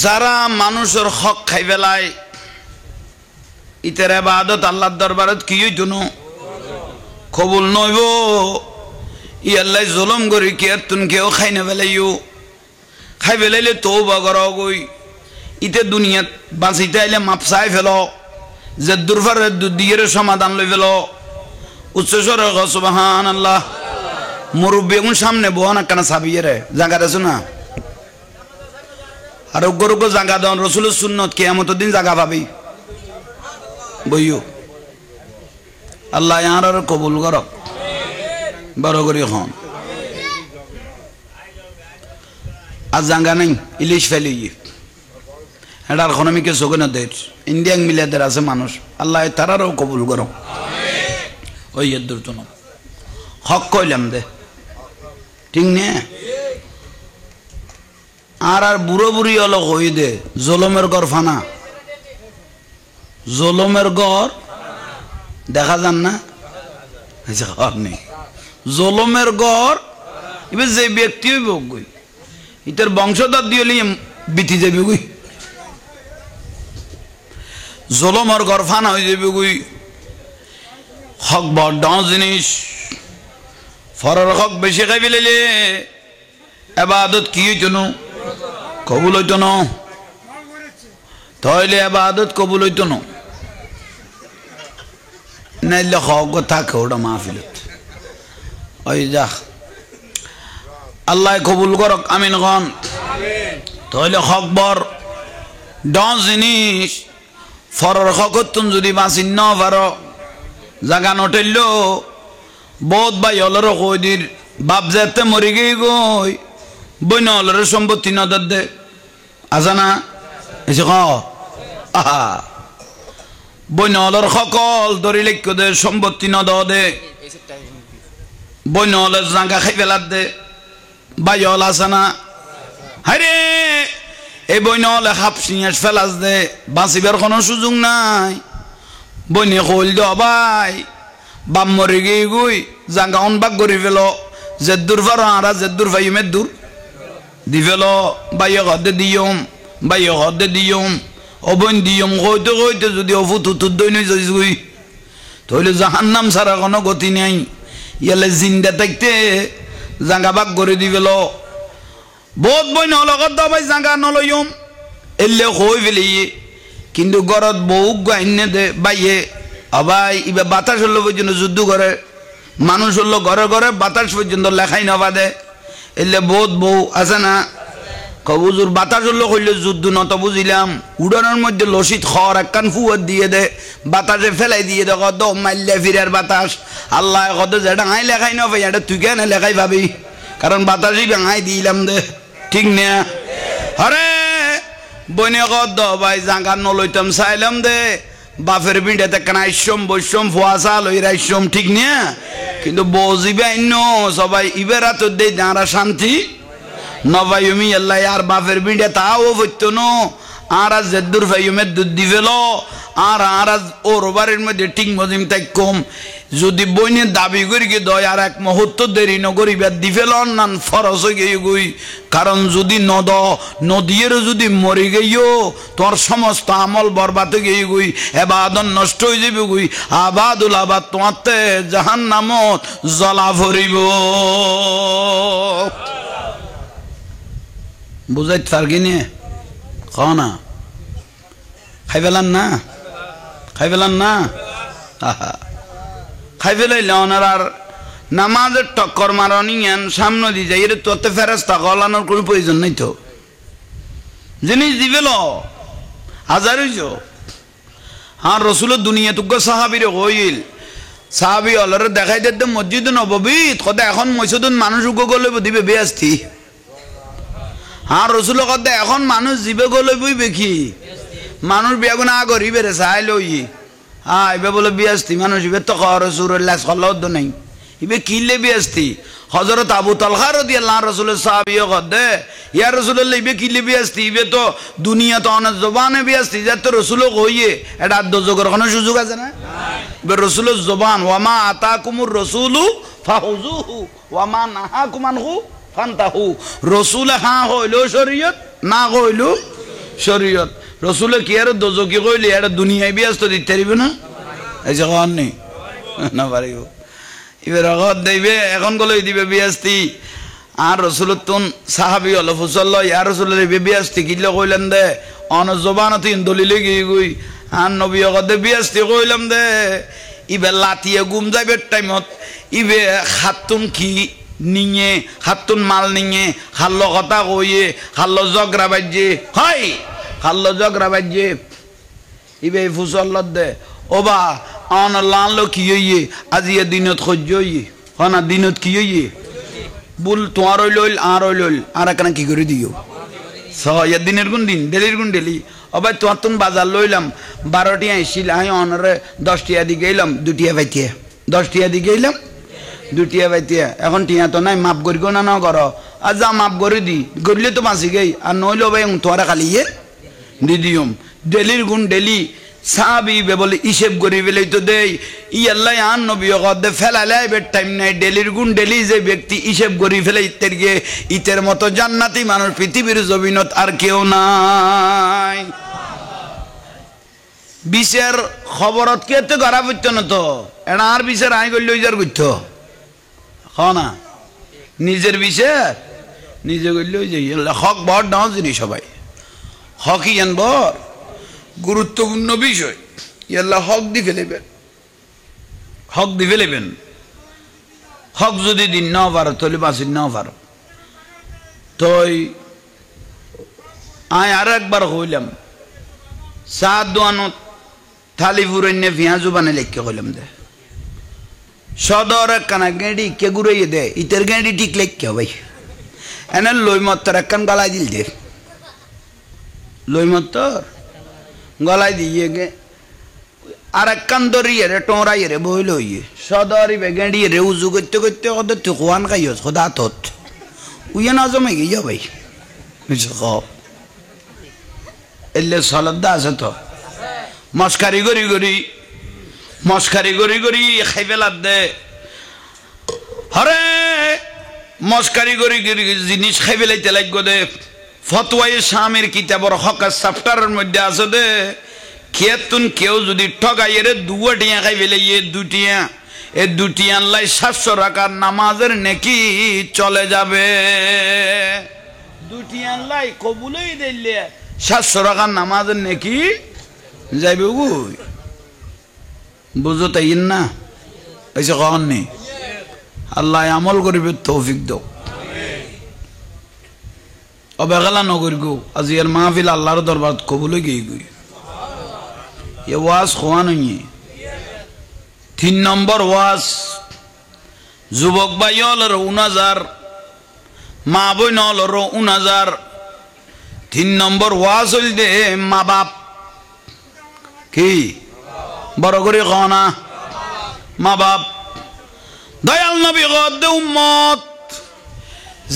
যারা মানুষের হক খাই ফেলায় ইতের ইবাদত আল্লাহর দরবারত কি হইতো না কবুল নইব ই আল্লাহ জুলুম করি কি আর তুন কেউ খাই না ফেলাইও খাই ফেলাইলে তওবা করো গই ইতে দুনিয়াত বাঁচিতে আইলে মাপ চাই ফেলো যে দুর্ভারে দুদিয়ের সমাধান লই ফেলো উচ্চস্বরে সুবহানাল্লাহ মুরব্বী এখন সামনে বহন একখানা চাবিয়ে রে জায়গা আছে না আর গরুকে জায়গা দেন রসুলের সুন্নত কিয়ামতের দিন জায়গা পাবি বইও আল্লাহ আর কবুল কর বড় করি হন আর জায়গা নেই ইলিশ ফেলি এটার ইকোনমিকে সগনদের ইন্ডিয়ান মিলিয়াদের আছে মানুষ আল্লাহ তারারও কবুল করো ওই এর তো না হক কইলাম দে ঠিক নে আর বুড়ো বুড়ি হলো কই দে জলমের গড় ফানা জলমের গড় দেখা যান না নেই জলমের গড় এবার যে ব্যক্তি হইব গই ইতার বংশধর দিয়ে বিতি যাবি গই জলমের গড় ফানা হয়ে যাবি গই হক বড় জিনিস ফরের হক বেশি খাই ফেলাইলে ইবাদত কি হইতো না কবুল হইতো না তাহলে ইবাদত কবুল হইতো না নাইলে হক থাকে ওটা মাহফিলত ওই যা আল্লাহ কবুল করক আমিন গন তাহলে হক বর ডন জিনিস ফরের হক তুন যদি বাঁচিন না পারো জাগা নটেল বহুত ভাই হলর কইদির বাপ যেতে মরি গই গই বইন হলর সম্পত্তি নদর দে আছে না এসে আহা বইন হলর সকল ধরি লেখ দে সম্পত্তি নদ দে বইন হলের জাগা খাই ফেলার দে ভাই হল আছে না হারে এই বইন হলে হাফ সিঁয়াস ফেলাস দে বাঁচিবার কোনো সুযোগ নাই বইনে কইল দে ভাই বাপ মরে গিয়ে গুই জাগা অনবাক করি ফেল যে দূর ফারো আরা যে দূর ভাই মেদ দূর দি ফেল বাইয়ে হদে দিয়ম বাইয়ে হদে দিয়ম অবন দিয়ম কইতে কইতে যদি অফুত উতুর দই নই যাইস গুই তাহলে জাহান্নাম ছাড়া কোনো গতি নাই ইয়ালে জিন্দা থাকতে জাগা বাক করে দি ফেল বহুত বই নলগত ভাই জাগা নলয়ম এলে কই ফেলি কিন্তু গরত বউ গাইনে দে বাইয়ে আবাই ইবে বাতাস হলো পর্যন্ত যুদ্ধ করে মানুষ হলো ঘরে ঘরে বাতাস পর্যন্ত লেখাই না বাদে এলে বহুত বউ আছে না কবুজুর বাতাস হলো কইলে যুদ্ধ নত বুঝিলাম উড়ানোর মধ্যে লসিত খর একখান ফুয়ার দিয়ে দে বাতাসে ফেলাই দিয়ে দে কত মাইলে ফিরার বাতাস আল্লাহ কত যেটা আই লেখাই না ভাই এটা তুই কেন লেখাই ভাবি কারণ বাতাসই ভাঙাই দিলাম দে ঠিক না আরে বইনে কত ভাই জাঙ্গা নলইতাম চাইলাম দে বাপের বিঁড়াতে কেন আইসম বৈসম ফুয়াশা লই রাইসম ঠিক না কিন্তু বজিবে অন্য সবাই ইবেরা তো দেই যারা শান্তি নবায়ুমি আল্লাহ আর বাপের বিঁড়ে তাও হইতো ন আর আজ জেদ্দুর ভাইমের দুধ দি ফেল আর আজ ওর বাড়ির মধ্যে ঠিক মজিম তাই কম যদি বইনে দাবি করি গে দয় আর এক মুহূর্ত দেরি নগরিবে দি ফেল নান ফরস হয়ে গিয়ে গুই কারণ যদি নদীর যদি মরি গইও তোর সমস্ত আমল বরবাদ হয়ে গিয়ে গুই এবাদন নষ্ট হয়ে যাবে গুই আবাদুল আবাদ তোমাতে জাহান্নামত জ্বলা ভরিব বুঝাইতে পারগি নে খাও না খাই ফেলান না খাই ফেলান না খাই ফেলাইলে ওনার আর নামাজের টক্কর মারনি সামনে দিয়ে যাই এর তোতে ফেরেস্তা গলানোর কোনো প্রয়োজন নেই তো জিনিস দিবে ল হাজার হইছ হ্যাঁ রসুলের দুনিয়া তুক সাহাবিরে হইল সাহাবি অলরে দেখাই দিতে মসজিদ নববীত কথা এখন মসজিদত মানুষ উগ গলে দিবে বেয়াস্তি হ্যাঁ রসুল কথা এখন মানুষ জীবে গলে বইবে কি মানুষ বিয়াগুন আগরি বেড়ে চাই লই হ্যাঁ এবার বলে বিয়াস্তি মানুষ ইবে তো রসুল্লাহ সল্লাহ নাই ইবে কিনলে বিয়াস্তি হজরত আবু তালহা রাদিয়াল্লাহু আনহু রাসূলের সাহাবীও কদে ইয়া রাসূলুল্লাহ ইবে কিনলে বিয়াস্তি ইবে তো দুনিয়া তো অনেক জবানে বিয়াস্তি যত রাসূল কইয়ে এটা দজগর কোনো সুযোগ আছে না ইবে রাসূলের জবান ওয়ামা আতাকুমুর রাসূলু ফাহুজুহু ওয়ামা নাহাকুম আনহু ফান্তাহু রাসূল হ্যাঁ হইলো শরীয়ত না হইলো শরীয়ত রসুলে কি আর দোজকি কইলে এটা দুনিয়ায় ব্যস্ত দিতে পারিবে না এই যে কন নেই না পারিব এবার আগত দেবে এখন গলে দিবে বিয়াস্তি আর রসুলতুন সাহাবি হল ফুসল্ল ইয়া রসুলের বিয়াস্তি কিলো কইলেন দে অন জবানতিন দলিলে গিয়ে গুই আর নবী আগতে বিয়াস্তি কইলাম দে ইবে লাতিয়ে গুম যাবে টাইমত ইবে খাতুন কি নিয়ে খাতুন মাল নিয়ে খাল্লো কথা কইয়ে খাল্লো জগরা বাজে হয় খাল্লো জগরা বাজে ইবে ফুসল্ল দে ওবা অন লানলো কি হইয়ে আজি দিনত সহ্য হইয়ে হনা দিনত কি হইয়ে বুল তোমার লইল আর এখানে কি করে দিও সহ দিনের গুণ দিন ডেলির গুণ ডেলি অবাই তোমার তুন বাজার লইলাম 12টি আইসিল আই অনরে 10টিয়া দি গেলাম 2টিয়া পাইতিয়া 10টিয়া দি গেলাম 2টিয়া পাইতিয়া এখন টিয়া তো নাই মাপ করি না না করো আর যা মাপ করে দি করলে তো বাঁচি গেই আর নইলো ভাই তোমারা খালি দি দিম ডেলির গুণ ডেলি সাহাবি বলে হিসেব করি ফেলেই তো দেই ই আল্লাহ আন নবী দে ফেলালাই বের টাইম নাই ডেলির গুণ ডেলি যে ব্যক্তি হিসেব করি ফেলে ইতের গিয়ে ইতের মতো জান্নাতি মানুষ পৃথিবীর জমিনত আর কেউ নাই বিচার খবরত কে তো গড়া পড়তো না তো এটা আর বিচার আই করলে যার করতো হ না নিজের বিচার নিজে করলে যাই হক বড় নাও জিনিস সবাই হকই আনব গুরুত্বপূর্ণ বিষয় ইয়াল্লাহ হক দি ফেলেবেন হক দি ফেলেবেন হক যদি দিন নাও পারো তাহলে বাঁচিন নাও পারো তো আয় আর একবার হইলাম চা দোয়ানত থালি ফুরাইনে পেঁয়াজু বানাই লেখকে কইলাম দে সদর একখানা গেঁড়ি কে ঘুরাইয়ে দে ইতের গেঁড়ি ঠিক লেখকে ভাই এনে লই মত্তর একখান গালাই দিল দে লই মত্তর গলায় দিয়ে গে আর এক কান ধরিয়ে রে টোঁড়াইয়ে রে বইল হইয়ে সদরি বে গেঁড়িয়ে রে উজু করতে করতে ওদের তুই খোয়ান খাইস খোদা তোত উইয়ে না জমে গিয়ে ভাই এলে সলদ্দা আছে তো মস্কারি গড়ি খাই ফেলার দে হরে মস্কারি গড়ি জিনিস খাই ফেলাইতে লাগবে দে ফতোয়ায়ে স্বামীর কিতাবর হকের চ্যাপ্টারের মধ্যে আছে দে খেতুন কেউ যদি ঠগাইয়ে রে 2 টিয়া খাই ফেলে দুটিয়া এই 2টিয়া লাই 700 রাকার নামাজের নেকি চলে যাবে 2টিয়া লাই কবুলই দিলে 700 রাকার নামাজের নেকি যাইবে ওই বুঝো তাই না এসে কখন নেই আল্লাহ আমল করিবে তৌফিক দাও অবহেলা নগর গো আজি এর মাহফিল আল্লাহর দরবার কবুল গিয়ে গই এ ওয়াজ খোয়া নই 3 নম্বর ওয়াজ যুবক ভাই হলর 9000 মা বোন হলর 9000 3 নম্বর ওয়াজ হইল দে মা বাপ কি বড় করে খানা মা বাপ দয়াল নবী গদ উম্মত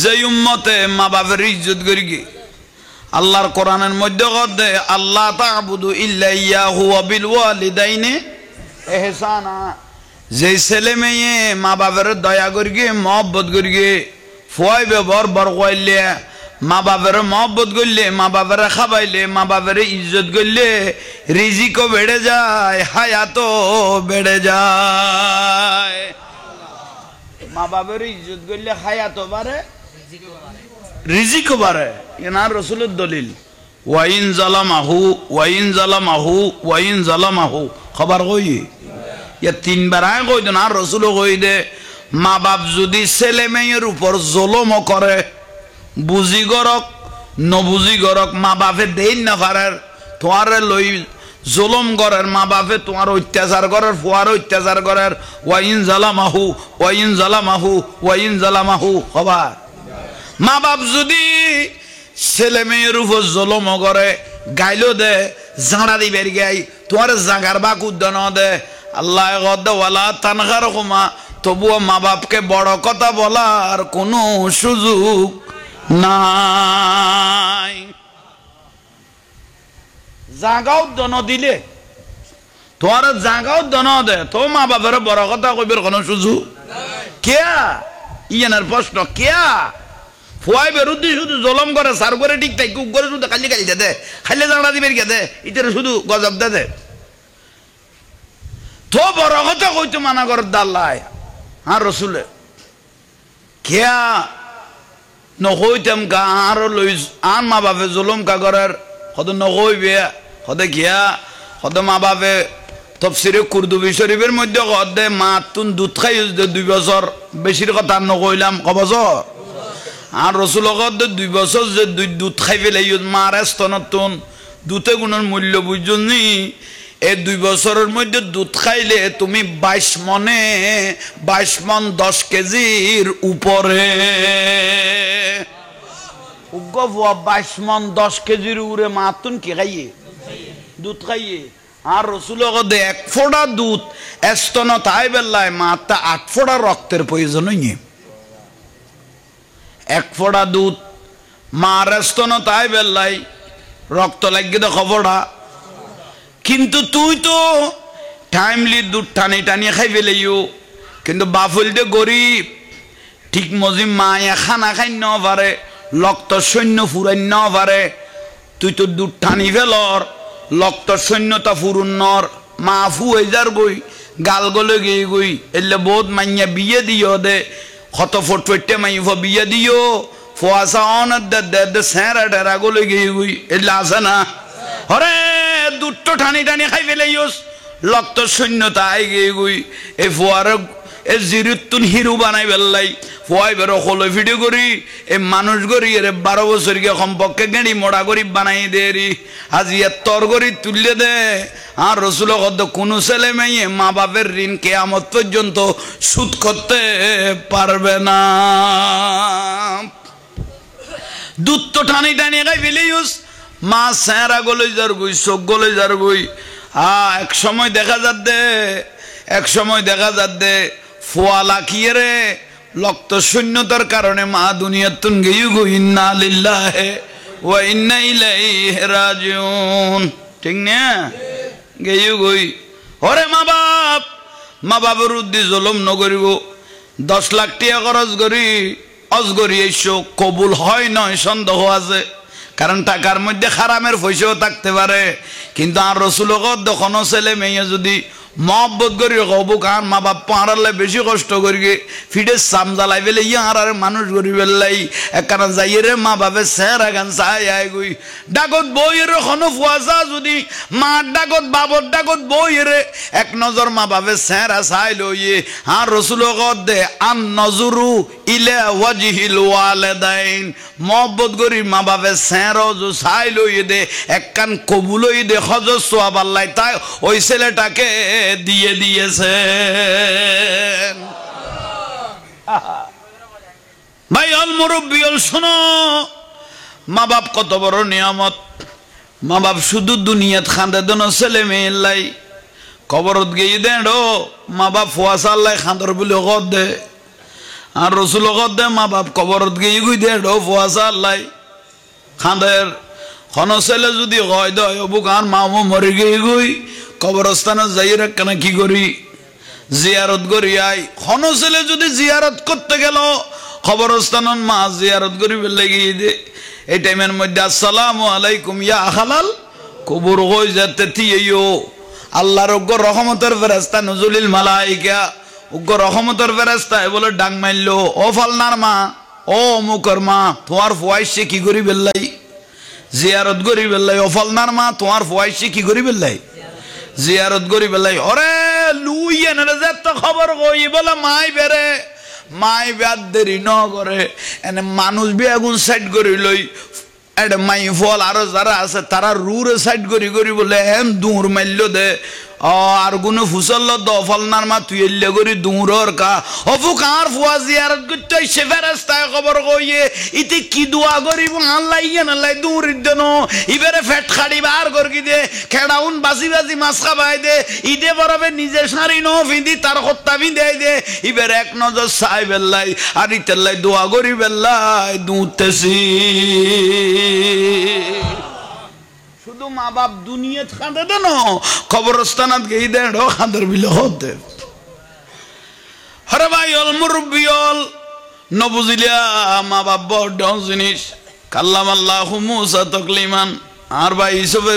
যে উম্মতে মা বাপের ইজ্জত করি গে আল্লাহর কোরআনের মধ্যে কদে আল্লাহ তা'বুদু ইল্লা ইয়াহু ওয়া বিল ওয়ালিদাইনি ইহসানা যে ছেলে মেয়ে মা বাপের দয়া করি গে মহব্বত করি গে ফুয়াই ব্যবহার বড় কইলে মা বাপের মহব্বত করলে মা বাপের খাবাইলে মা বাপের ইজ্জত করলে রিজিকও বেড়ে যায় হায়াতও বেড়ে যায় মা বাপের ইজ্জত করলে হায়াতও বাড়ে রিজিকও বাড়ে এনার রসুলের দলিল ওয়াইন জালামাহু খবর কই ইয়া 3 বার আয় কই দেন আর রসুলও কই দে মা বাপ যদি ছেলে মেয়ের উপর জুলুম করে বুঝি গরক নবুঝি গরক মা বাপে দেন না পারার তোমারে লই জুলুম করার মা বাপে তোমার অত্যাচার করার ফুয়ার অত্যাচার করার ওয়াইন জালামাহু খবর মা বাপ যদি ছেলে মেয়ের উপর জুলুম করে গাইলো দে জাঁড়া দিবের গাই তোমার জাগার বাক উদ্যান দে আল্লাহ গদ ওয়ালা তানখার হুমা তবুও মা বাপকে বড় কথা বলার কোনো সুযোগ নাই জাগাও দন দিলে তোমার জাগাও দন দে তো মা বাপের বড় কথা কইবার কোনো সুযোগ কেয়া ইয়ানের প্রশ্ন কেয়া ফুয়াই বেরুদ্দি শুধু জলম করে সার করে ঠিক তাই কুক করে শুধু খালি খালি দে খাইলে জানা দিবের গে দে ইটার শুধু গজব দে তো বড় কথা কইতো মানা কর দাল্লাই হ্যাঁ রসুলে খেয়া নকইতাম কা আর লই আন মা বাপে জুলুম কা করার হদ নকইবে হদে খেয়া হদ মা বাপে তফসিরে কুরদুবি শরীফের মধ্যে হদে মা তুন দুধ খাই 2 বছর বেশির কথা নকইলাম ক বছর আর রসুল হদে 2 বছর যে দুধ খাই ফেলাই মার স্তনতুন দুধে গুণের মূল্য বুঝনি এই 2 বছরের মধ্যে দুধ খাইলে তুমি 22 মনে 22 মন 10 কেজির উপরে 22 মন 10 কেজির উপরে মাতুন কি খাইয়ে দুধ খাইয়ে আর রসুল কদে 1 ফোঁটা দুধ স্তন তাই বেলায় মাতা 8 ফোঁটা রক্তের প্রয়োজন হইনি 1 ফোঁটা দুধ মার স্তন তাই বেলায় রক্ত লাগিয়ে দে খবরটা কিন্তু তুই তো টাইমলি দুধ টানি টানি খাই ফেলেইও কিন্তু বাফুল দে গরিব ঠিক মজি মায়া খানা খাই ন পারে রক্ত সৈন্য ফুরাই ন পারে তুই তো দুধ টানি ফেলর রক্ত সৈন্যতা ফুরুন্নর মা ফু হয়ে যার গই গাল গলে গিয়ে গই এলে বহুত মাইয়া বিয়ে দিও দে কত ফটফটে মাই বিয়ে দিও ফুয়াশা অনার দে স্যারা টেরা গলে গিয়ে গই এলে আসে না হরে দুটো টানি টানি খাই ফেলে রক্ত শূন্যতা আই গিয়ে গই এই ফুয়ার এই জিরুতুন হিরু বানাই ফেললাই ফুয়াই বেরো খোলো ভিডিও করি এই মানুষ গড়ি এর 12 বছর গিয়ে কমপক্ষে গেঁড়ি মোড়া গরিব বানাই দেরি আজি তর গড়ি তুললে দে আর রসুল কদ কোনো ছেলে মেয়ে মা বাপের ঋণ কেয়ামত পর্যন্ত সুদ করতে পারবে না দুধ তো টানি টানি খাই ফেলে মা স্যারা গলে যার গই চোখ গলে যার গই এক সময় দেখা যাচ্ছে ফোয়া লাখিয়ে রে রক্ত শূন্যতার কারণে মা দুনিয়ার তুন গেই গো ইন্না লিল্লাহি ওয়া ইন্না ইলাইহি রাজিউন ঠিক না গেই গই ওরে মা বাবার উদ্দি জুলুম নকরিব 10 লাখ টাকা খরচ করি অজগরি এসো কবুল হয় নয় সন্দেহ আছে কারণ টাকার মধ্যে হারামের পয়সাও থাকতে পারে কিন্তু আর রসুল কোনো ছেলে মেয়ে যদি মহব্বত করি কব কারণ মা বাপ পাড়ালে বেশি কষ্ট করি ফিডে সাম জ্বালাই ফেলে আর মানুষ করি ফেললাই একখানা যাইয়ে রে মা বাপে স্যার এখান চাই আয় গই ডাকত বইয়ের কোনো ফুয়াশা যদি মার ডাকত বাবর ডাকত বইয়েরে এক নজর মা বাপে স্যারা চাই লইয়ে আর রসুল দে আন নজরু ইলে ওয়াজিহিল ওয়ালেদাইন মহব্বত করি মা বাপে স্যারও যে চাই লইয়ে দে একখান কবুল হই দে হজর সোয়াব আল্লাহ তাই ওই ছেলেটাকে দিয়ে দিয়েছে ভাই অল মুরব্বী অল শোনো মা বাপ কত বড় নিয়ামত মা বাপ শুধু দুনিয়াত খান্দে দন ছেলে মেয়ে লাই কবরত গিয়ে দেন মা বাপ ফুয়াশা আল্লাহ খান্দর বলে গদ দে আর রসুল গদ দে মা বাপ কবরত গিয়ে গুই দে ফুয়াশা আল্লাহ খান্দের খন ছেলে যদি হয় দয় বুক আর মামু মরে গিয়ে গুই কবরস্থানে যাই কেন কি করি জিয়ারত করি আই খন ছেলে যদি জিয়ারত করতে গেল কবরস্থান মা জিয়ারত করি লেগে দে এই টাইমের মধ্যে আসসালামু আলাইকুম ইয়া হালাল কবর হয়ে যেতে থিয়েও আল্লাহর উগ্র রহমতের ফেরেশতা নজুলিল মালাইকা উগ্র রহমতের ফেরেশতা বলে ডাং মারলো ও ফালনার মা ও মুকর মা তোমার ফুয়াইশে কি করি বেল্লাই জিয়ারত করি বেল্লাই ও ফালনার মা তোমার ফুয়াইশে কি করি বেল্লাই জিয়ারত করি বেল্লাই ওরে লুইয়ে না যেত খবর কই বলে মাই বেরে মাই ব্যাদ দেরি ন করে এনে মানুষ বি আগুন সাইড করি লই এটা মাই ফল আরো যারা আছে তারা রুরে সাইড করি করি বলে এম দূর মারল দে আর কোনো ফুসল দফলনার মা তুই এলে করি দূরর কা অফু কার ফুয়া জিয়ারত করতে সে ফেরেশতায় খবর কইয়ে ইতি কি দোয়া করিব আল্লাহ ইয়েন আল্লাহ দূর দেন ইবারে ফেট খাড়ি বার করকি দে খেড়াউন বাসি বাসি মাছ খাবাই দে ইদে বরবে নিজে শাড়ি ন ফিদি তার হত্যা বিঁধে দে ইবারে এক নজর চাই বেল্লাই আর ইতেল্লাই দোয়া করি বেল্লাই দুতেছি শুধু মা বাপ দুনিয়াত খাঁদে দেন কবরস্থানাত গিয়ে দেন খাঁদের বিলে হতে হরে ভাই অল মুরব্বী অল নবুজিলিয়া মা বাপ বড় জিনিস কাল্লাম আল্লাহু মুসা তাকলিমান আর ভাই হিসেবে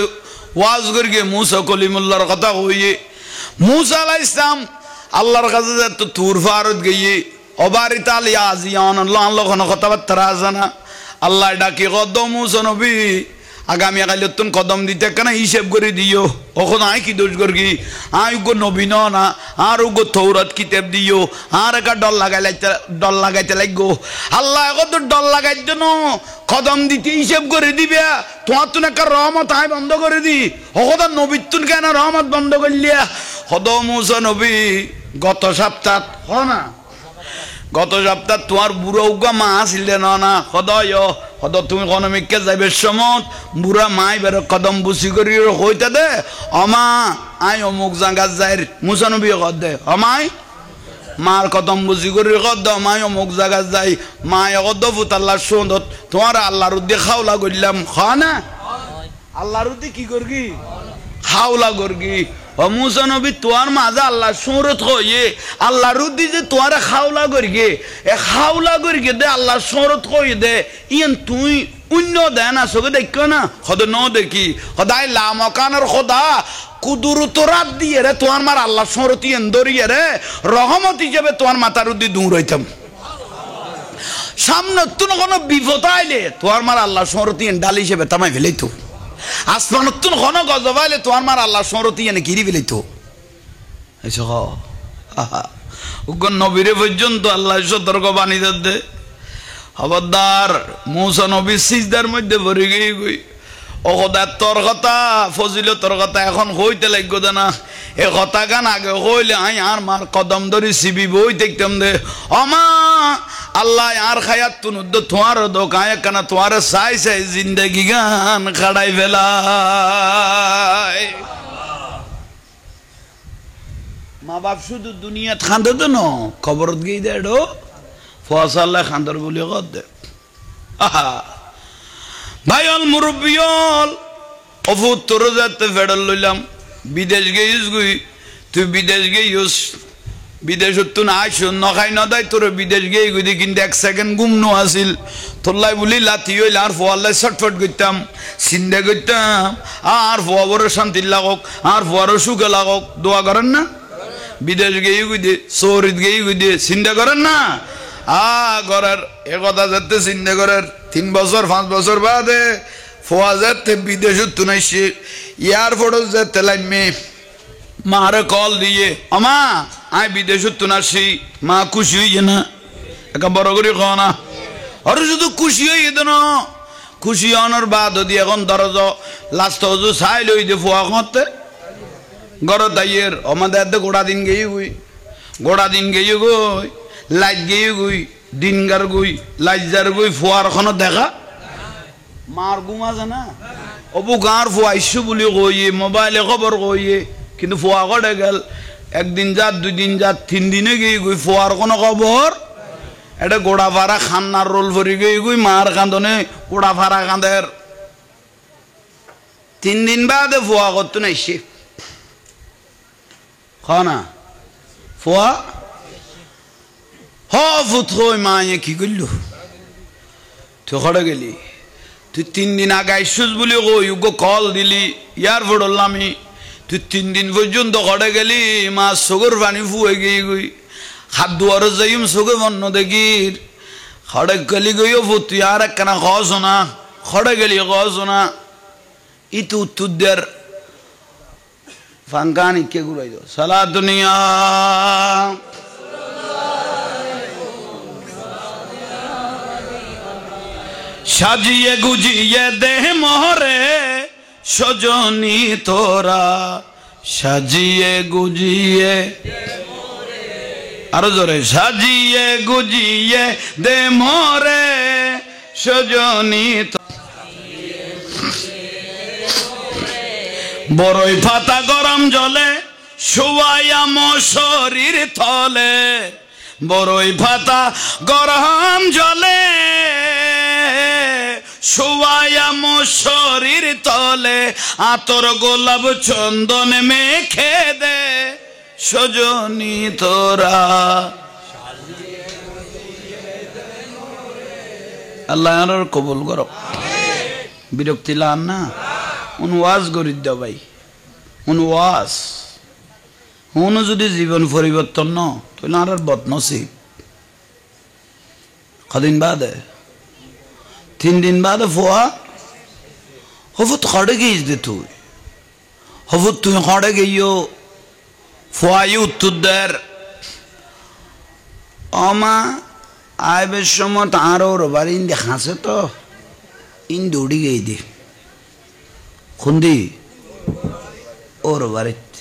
ওয়াজ করিয়ে মুসা কলিমুল্লাহর কথা হইয়ে মুসা আলাইহিস সালাম আল্লাহর কাছে তো তুর ফারত গিয়ে অবারিত আলী আজিয়ান আল্লাহ কোনো কথাবার্তা জানা আল্লাহ ডাকি কদম মুসা নবী আগামী কাল তুন কদম দিতে কেন হিসেব করে দিও ওখানে আই কি দোষ করি আই গো নবী না আর গো তৌরাত কিতাব দিও আর একটা ডল লাগাইতে লাগবো আল্লাহ কত ডল লাগাইতে ন কদম দিতে হিসেব করে দিবে তোমার তুন একটা রহমত আই বন্ধ করে দি ওখানে নবীর তুন কেন রহমত বন্ধ করলিয়া কদম মুসা নবী গত সপ্তাহ হ না গত সপ্তাহ তোমার বুড়ো উগা মা আসলে না সদয় সদ তুমি কনমিককে যাইবে সমত বুড়া মাই বের কদম বুসি করি হইতে দে অমা আই অমুক জায়গার যাই মুসানবী কর দে অমাই মার কদম বুসি করি কর দে অমাই অমুক জায়গার যাই মায় কদ ফুত আল্লাহ সুন্দর তোমার আল্লাহর উদ্দে খাওলা করলাম খা না আল্লাহর উদ্দে কি করবি খাওলা করবি মুসা নবী তোমার মাঝে আল্লাহ সুরত হয়ে আল্লাহ রুদি যে তোমার খাওলা করিগে এ খাওলা করিগে দে আল্লাহ সুরত হয়ে দে ইন তুই অন্য দেন আসবে দেখো না সদ ন দেখি সদায় লামকানের সদা কুদুরুত রাত দিয়ে রে তোমার মার আল্লাহ সুরত ইন দরিয়ে রে রহমত হিসেবে তোমার মাথার উদ্দি দূর হইতাম সামনে তুন কোনো বিপদ আইলে তোমার মার আল্লাহ সুরত ইন ডাল হিসেবে তামাই ফেলেই তো আসমানত তুন ঘন গজবাইলে তোমার মার আল্লাহ সরতি এনে গিরি ফেলি তো নবীরে পর্যন্ত আল্লাহ সতর্ক বাণী দে খবরদার মুসা নবী সিজদার মধ্যে ভরে গিয়ে গই ওখদা তোর কথা ফজিলতর কথা এখন হইতে লাগবে দে না এ কথা গান আগে হইলে আই আর মার কদম ধরি সিবি বই দেখতাম দে অমা আল্লাহ আর খায়াত তুন তোমার দোকায় কেন তোমার চাই চাই জিন্দগি গান খাড়াই ফেলাই মা বাপ শুধু দুনিয়া খান্দে তো ন খবরত গিয়ে দে ডো ফসাল্লাহ খান্দর বলে কর দে ভাই অল মুরব্বিয়ল অফু তোর যাতে ফেডাল লইলাম বিদেশ গেছিস গুই তুই বিদেশ গেছিস বিদেশ তুন আইস নখাই নদাই তোর বিদেশ গিয়ে গুদি কিন্তু এক সেকেন্ড গুমনো আসিল তোল্লাই বলি লাথি হইলে আর ফোয়াল্লাই ছটফট করতাম চিন্তা করতাম আর ফোয়া বড় শান্তি লাগক আর ফোয়ারও সুখে লাগক দোয়া করেন না বিদেশ গিয়ে গুদি শহরিত গিয়ে গুদি চিন্তা করেন না করার এ কথা যাতে চিন্তা করার 3 বছর 5 বছর বাদে ফোয়া যাতে বিদেশ তুন আইসে এয়ারপোর্ট যাতে লাইমে মারে কল দিয়ে আমা আই বিদেশ তুন আসি মা খুশি হইয়ে না একা বড় করে খাওয়া না আর শুধু খুশি হইয়ে দেন খুশি হওয়ার বাদ যদি এখন দরজ লাস্ট হজু চাই লই দে ফোয়া খাতে গড় তাইয়ের আমাদের গোড়া দিন গেই গুই গোড়া দিন গেই গই লাইট গেই গুই দিনগার গুই লাইজার গুই ফোয়ার খানো দেখা মার গুম আছে না অবু গাঁর ফোয়া ইস্যু বলি কইয়ে মোবাইলে খবর কইয়ে কিন্তু ফোয়া কটে গেল একদিন যাত 2 দিন যাত 3 দিনে গিয়ে গুই ফোয়ার কোনো খবর এটা গোড়া ফাড়া খান্নার রোল ভরি গিয়ে গুই মার কান্দনে গোড়া ফাড়া কাঁদের 3 দিন বাদে ফোয়া করতো না এসে খানা ফোয়া ফুত হই মায়ে কি করল তুই খড়ে গেলি তুই 3 দিন আগে আইসুস বলি কই কল দিলি এয়ারপোর্ট হলামি তুই 3 দিন পর্যন্ত খড়ে গেলি মা চকুর পানি ফুয়ে গিয়ে গই হাত দুয়ার যাইম চোখে বন্য দেখির খড়ে গেলি গইও ফুট তুই আর একখানা খস না খড়ে গেলি খস না ইতু উত্তর দের ফাঙ্কানি কে ঘুরাই দো সালা দুনিয়া সাজিয়ে গুজিয়ে দেহ মোহরে সজনী তোরা সাজিয়ে গুজিয়ে আরো জোরে সাজিয়ে গুজিয়ে দে মোরে সজনী বড়ই পাতা গরম জলে শুয়াইয়াম শরীর থলে বড়ই পাতা গরম জলে শুয়াইয়াম শরীর তলে আতর গোলাপ চন্দন মেখে দে সজনী তোরা আল্লাহ আর কবুল করক বিরক্তি লান না উন ওয়াজ করি দাও ভাই উন ওয়াজ উন যদি জীবন পরিবর্তন ন তাহলে আর বদনসিব কদিন বাদে 3 দিন বাদে ফোয়া হফুত খড়ে গিয়েছ দে তুই হফুত তুই খড়ে গিয়েও ফোয়াই উত্তর দের অমা আইবের সময় আর ওর বাড়ি ইন্দি হাসে তো ইন দৌড়ি গিয়ে দি খুন্দি ওর বাড়িতে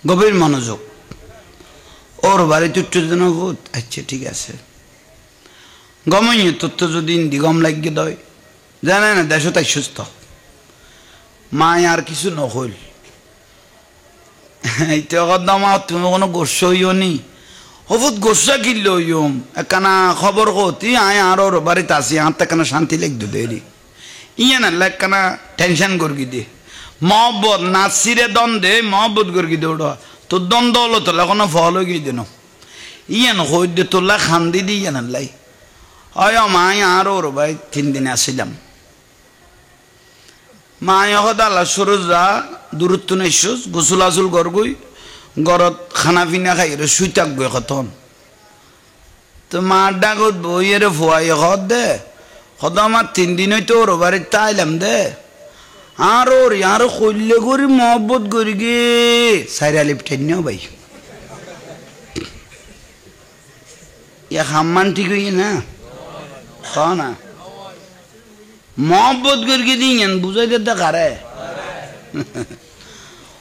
গভীর মনোযোগ ওর বাড়িতে উত্তর দিন আচ্ছা ঠিক আছে গমই তোর তো যদি ইন্দি গম লাগিয়ে দয় জানে না দেশ তাই সুস্থ মায় আর কিছু নহল এইটা কদমা তুমি কোনো গোস্ব হইও নি হবুত গোসা কিনলো ইয়ম একখানা খবর কতি আয় আর ওর বাড়িতে আসি হাত একখানা শান্তি লেগদু দেরি ইয়ে না একখানা টেনশন করগি দে মহব্বত নাচিরে দ্বন্দ্বে মহব্বত করগি দে ওটা তোর দ্বন্দ্ব হলো তোলা কোনো ফল হয়ে গিয়ে দেন ইয়েন হই দে তোলা খান্দি দি ইয়ে লাই হয় মায় আর ওর ভাই 3 দিনে আসিলাম মায় হদ আল্লাহ সরোজ যা দূরত্ব নেইস গোসল আসুল গরগুই গরত খানা পিনা খাই শুই থাকবো এখন তো মার ডাকত বইয়ের ফোয়াই হদ দে হদ আমার 3 দিন হইতো ওর বাড়িতে আইলাম দে আর ওর আর কইলে করি মহব্বত করি গে সাইরা লিপটেন নিও ভাই ইয়া খাম্মান ঠিক হই না না মহব্বত করি দিন বুঝাই দে কারে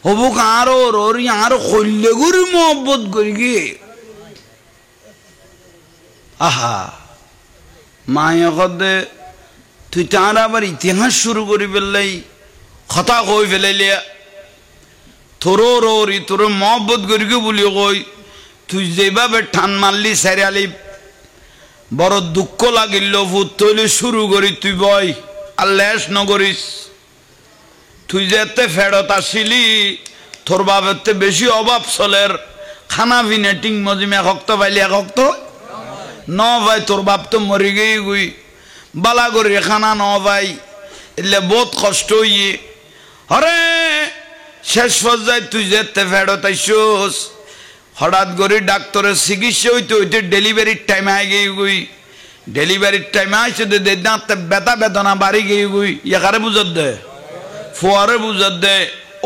হবু আর ওর ওর আর কইলে করি মহব্বত করি গে আহা মায়ে কদে তুই তার আবার ইতিহাস শুরু করি ফেললাই কথা কই ফেলাইলে তোর ওরি তোর মহব্বত করি গে বলি কই তুই যেভাবে ঠান মারলি সাইরালি বড় দুঃখ লাগিল ভূত তৈলে শুরু করি তুই বই আর লেস নগরিস তুই যেতে ফেরত আসিলি তোর বাবেতে বেশি অভাব চলের খানা পিনে টিং মজিমে হক্ত পাইলি এক হক্ত ন ভাই তোর বাপ তো মরি গেই গুই বালা করি খানা ন ভাই এলে বহুত কষ্ট হইয়ে হরে শেষ পর্যায়ে তুই যেতে ফেরত আইসোস হঠাৎ করে ডাক্তারের চিকিৎসা হইতে হইতে ডেলিভারির টাইমে আই গেই গুই ডেলিভারির টাইমে আইসে দে দাঁতে বেতা বেদনা বাড়ি গেই গুই ইয়াকারে বুঝত দে ফোয়ারে বুঝত দে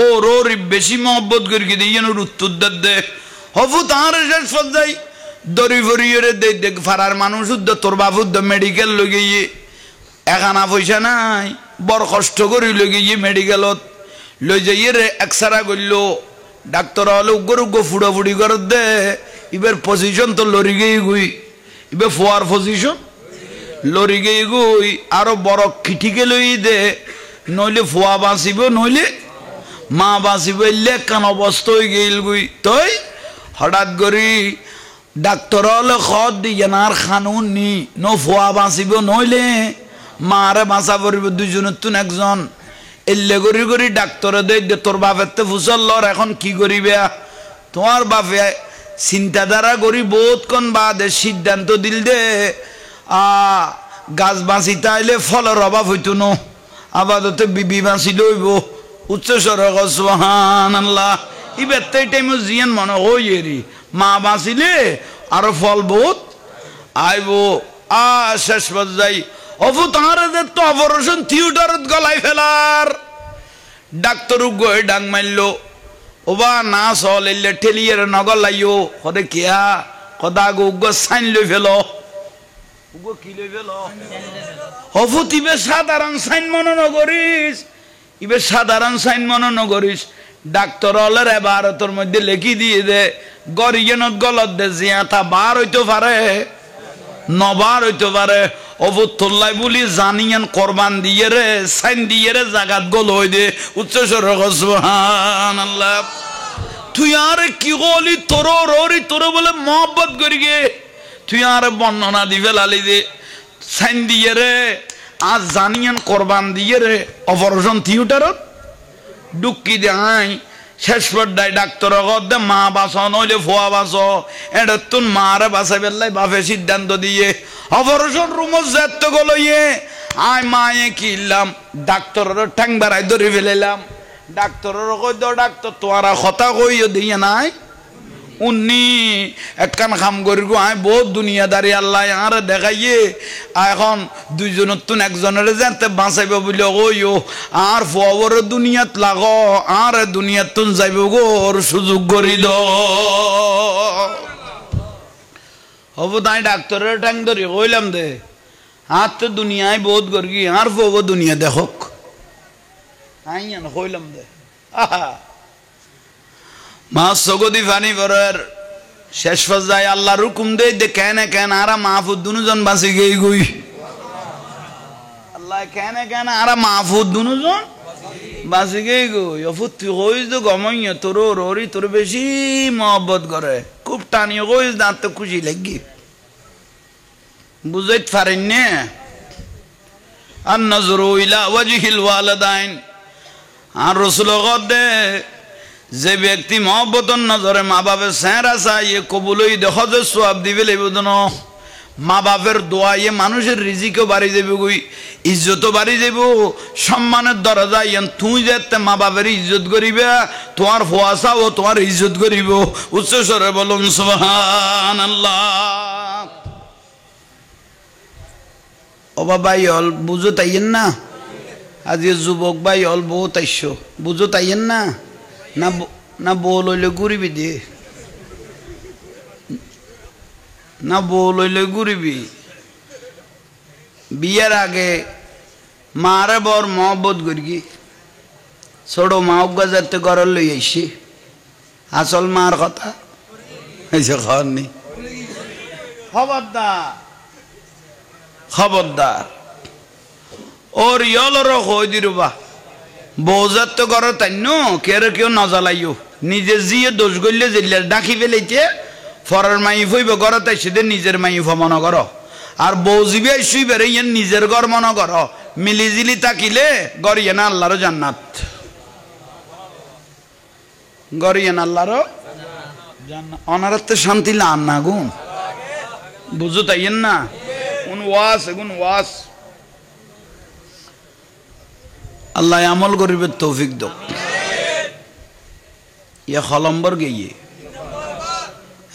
ওর ওর বেশি মহব্বত করি কি দিয়ে উত্তর দে হবু তাহার শেষ পর্যায়ে দড়ি ফরিয়ে দেখ ফারার মানুষ তোর বাবুর মেডিকেল লগে গিয়ে এখানা পয়সা নাই বড় কষ্ট করি লগে গিয়ে মেডিকেলত লই যাইয়ে রে এক্সরা করলো ডাক্তার হলে উগ্র উগ্র ফুড়াফুড়ি করে দে এবার পজিশন তো লড়ি গেই গুই এবার ফোয়ার পজিশন লড়ি গেই গুই আরো বড় খিটিকে লই দে নইলে ফোয়া বাঁচিব নইলে মা বাঁচিব এলে কান অবস্থা হয়ে গেল গুই তই হঠাৎ করি ডাক্তার হলে খত দিয়ে আর খানুন নি ন ফোয়া বাঁচিব নইলে মারে বাঁচা পড়িব দুজনের তুন একজন এলে করি করি ডাক্তারে দে তোর বাপের তো ফুসল লর এখন কি করিবে তোমার বাপে চিন্তাধারা করি বহুত কোন বাদে সিদ্ধান্ত দিল দে গাছ বাঁচিতে আইলে ফলের অভাব হইতো ন আবাদতে বিবি বাঁচি লইব উচ্চ স্বরে সুবহানাল্লাহ ইবার তো টাইমে জিয়ান মনে হই এরি মা বাঁচিলে আরো ফল বহুত আইব শেষ পর্যায়ে অফু তাহারে তো অপারেশন থিয়েটারত গলাই ফেলার ডাক্তার গই ডাং মারলো ওবা না চল এলে ঠেলিয়ে নগর লাইও হদে কিয়া কদা গো সাইন লই ফেলো উগো কি লই ফেলো অফু তিবে সাধারণ সাইন মনে নগরিস ইবে সাধারণ সাইন মনে নগরিস ডাক্তার হলের এবার তোর মধ্যে লেখি দিয়ে দে গরিয়েনত গলত দে জিয়াতা বার হইতে পারে নবার হইতে পারে অবুত্তল্লাই বলি জানিয়ান কোরবান দিয়ে রে সাইন দিয়ে রে জাগাত গল হই দে উচ্চ স্বর সুবহানাল্লাহ তুই আর কি গলি তোর ররি তোর বলে মহব্বত করি গে তুই আর বর্ণনা দি ফেলালি দে সাইন দিয়ে রে আজ জানিয়ান কোরবান দিয়ে রে অপারেশন থিয়েটারত ডুক্কি দে আই শেষ পর্যায়ে ডাক্তার দে মা বাঁচো নইলে ফোয়া বাঁচো, এটা তুন মারে বাঁচাই বেল্লাই বাপে সিদ্ধান্ত দিয়ে অপারেশন রুম যেতে গেল ইয়ে আয় মায়ে কিনলাম ডাক্তারের ঠ্যাং বেড়াই ধরে ফেলাইলাম। ডাক্তারের কই দাও ডাক্তার তোমারা কথা কইও দিয়ে নাই উনি একখান খাম করি গো আয় বহুত দুনিয়াদারি আল্লাহ আর দেখাইয়ে এখন দুইজনের তুন একজনের যেতে বাঁচাইব বলে কইও আর ফবর দুনিয়াত লাগ আর দুনিয়াত তুন যাইব গোর সুযোগ করি দ হব তাই ডাক্তারের ঠ্যাং ধরি কইলাম দে আর তো দুনিয়ায় বহুত গর্গি আর ফব দুনিয়া দেখক আইন কইলাম দে আহা মা সগদি ফানি বরার শেষ পর্যায়ে আল্লাহর হুকুম দেই দে কেন আরা মাহফুজ দুজন বাঁচি গই গই আল্লাহ কেন আরা মাহফুজ দুজন বাঁচি গই গই অফুত তুই কইস তো গমইয়া তোর ররি তোর বেশি মহব্বত করে খুব টানিয়ে কইস দাঁত তো খুশি লাগি বুঝাইতে পারেন না আর নজরু ইলা ওয়াজহিল ওয়ালিদাইন আর রাসূল দে যে ব্যক্তি মহব্বতন নজরে মা বাপের চেহারা চাই কবুলই দেখো যে সওয়াব দিবে লাগবে না মা বাপের দোয়া ইয়ে মানুষের রিজিকও বাড়ি যাবে গই ইজ্জতও বাড়ি যাব সম্মানের দরজা ইয়ান তুই যেতে মা বাপের ইজ্জত করিবে তোমার ফোয়াশাও তোমার ইজ্জত করিব উচ্চ স্বরে বলুন সুবহানাল্লাহ। ও বাবা ইল বুঝো তাইয়েন না আজকে যুবক ভাই অল বহুত আইসো বুঝো তাইয়েন না না না বউ লইলে ঘুরিবি দিয়ে না বউ লইলে ঘুরিবি বিয়ের আগে মারে বর মহব্বত করি ছোট মা যাতে ঘর লই আইসি আসল মার কথা এসে খবর নেই খবরদার ওর ইয়লর হই দিরবা বৌজার তো করো তাই নো কেউ কেউ নজালাইও নিজে জিয়ে দোষ গড়লে জিল্লে ডাকি ফেলেছে ফরের মাই ফইব ঘর তাই সেদিন নিজের মাই মনে করো আর বউ জিবি শুই বেড়ে ইয়ে নিজের ঘর মনে করো মিলিজিলি তাকিলে গড়িয়ে না আল্লাহর জান্নাত গড়িয়ে না আল্লাহর জান্নাত অনারতে শান্তি লান না গুণ বুঝো তাইয়েন না উন ওয়াস আল্লাহ আমল করিবে তৌফিক দাও ইয়া খ নম্বর গিয়ে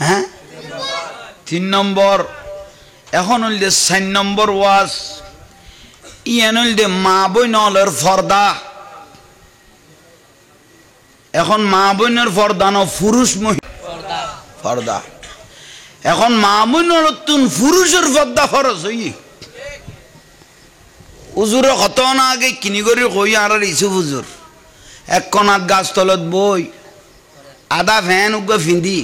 হ্যাঁ 3 নম্বর এখন হইল 4 নম্বর ওয়াজ ইয়ান হইল মা বইনলের পর্দা এখন মা বইনের পর্দা ন পুরুষ মহিলা পর্দা এখন মা বইনের তুন পুরুষের পর্দা ফরজ হই উজুরে কত না আগে কিনি করি কই আর ইসু হুজুর এক কনাত গাছ তলত বই আদা ফ্যান উগা ফিন্দি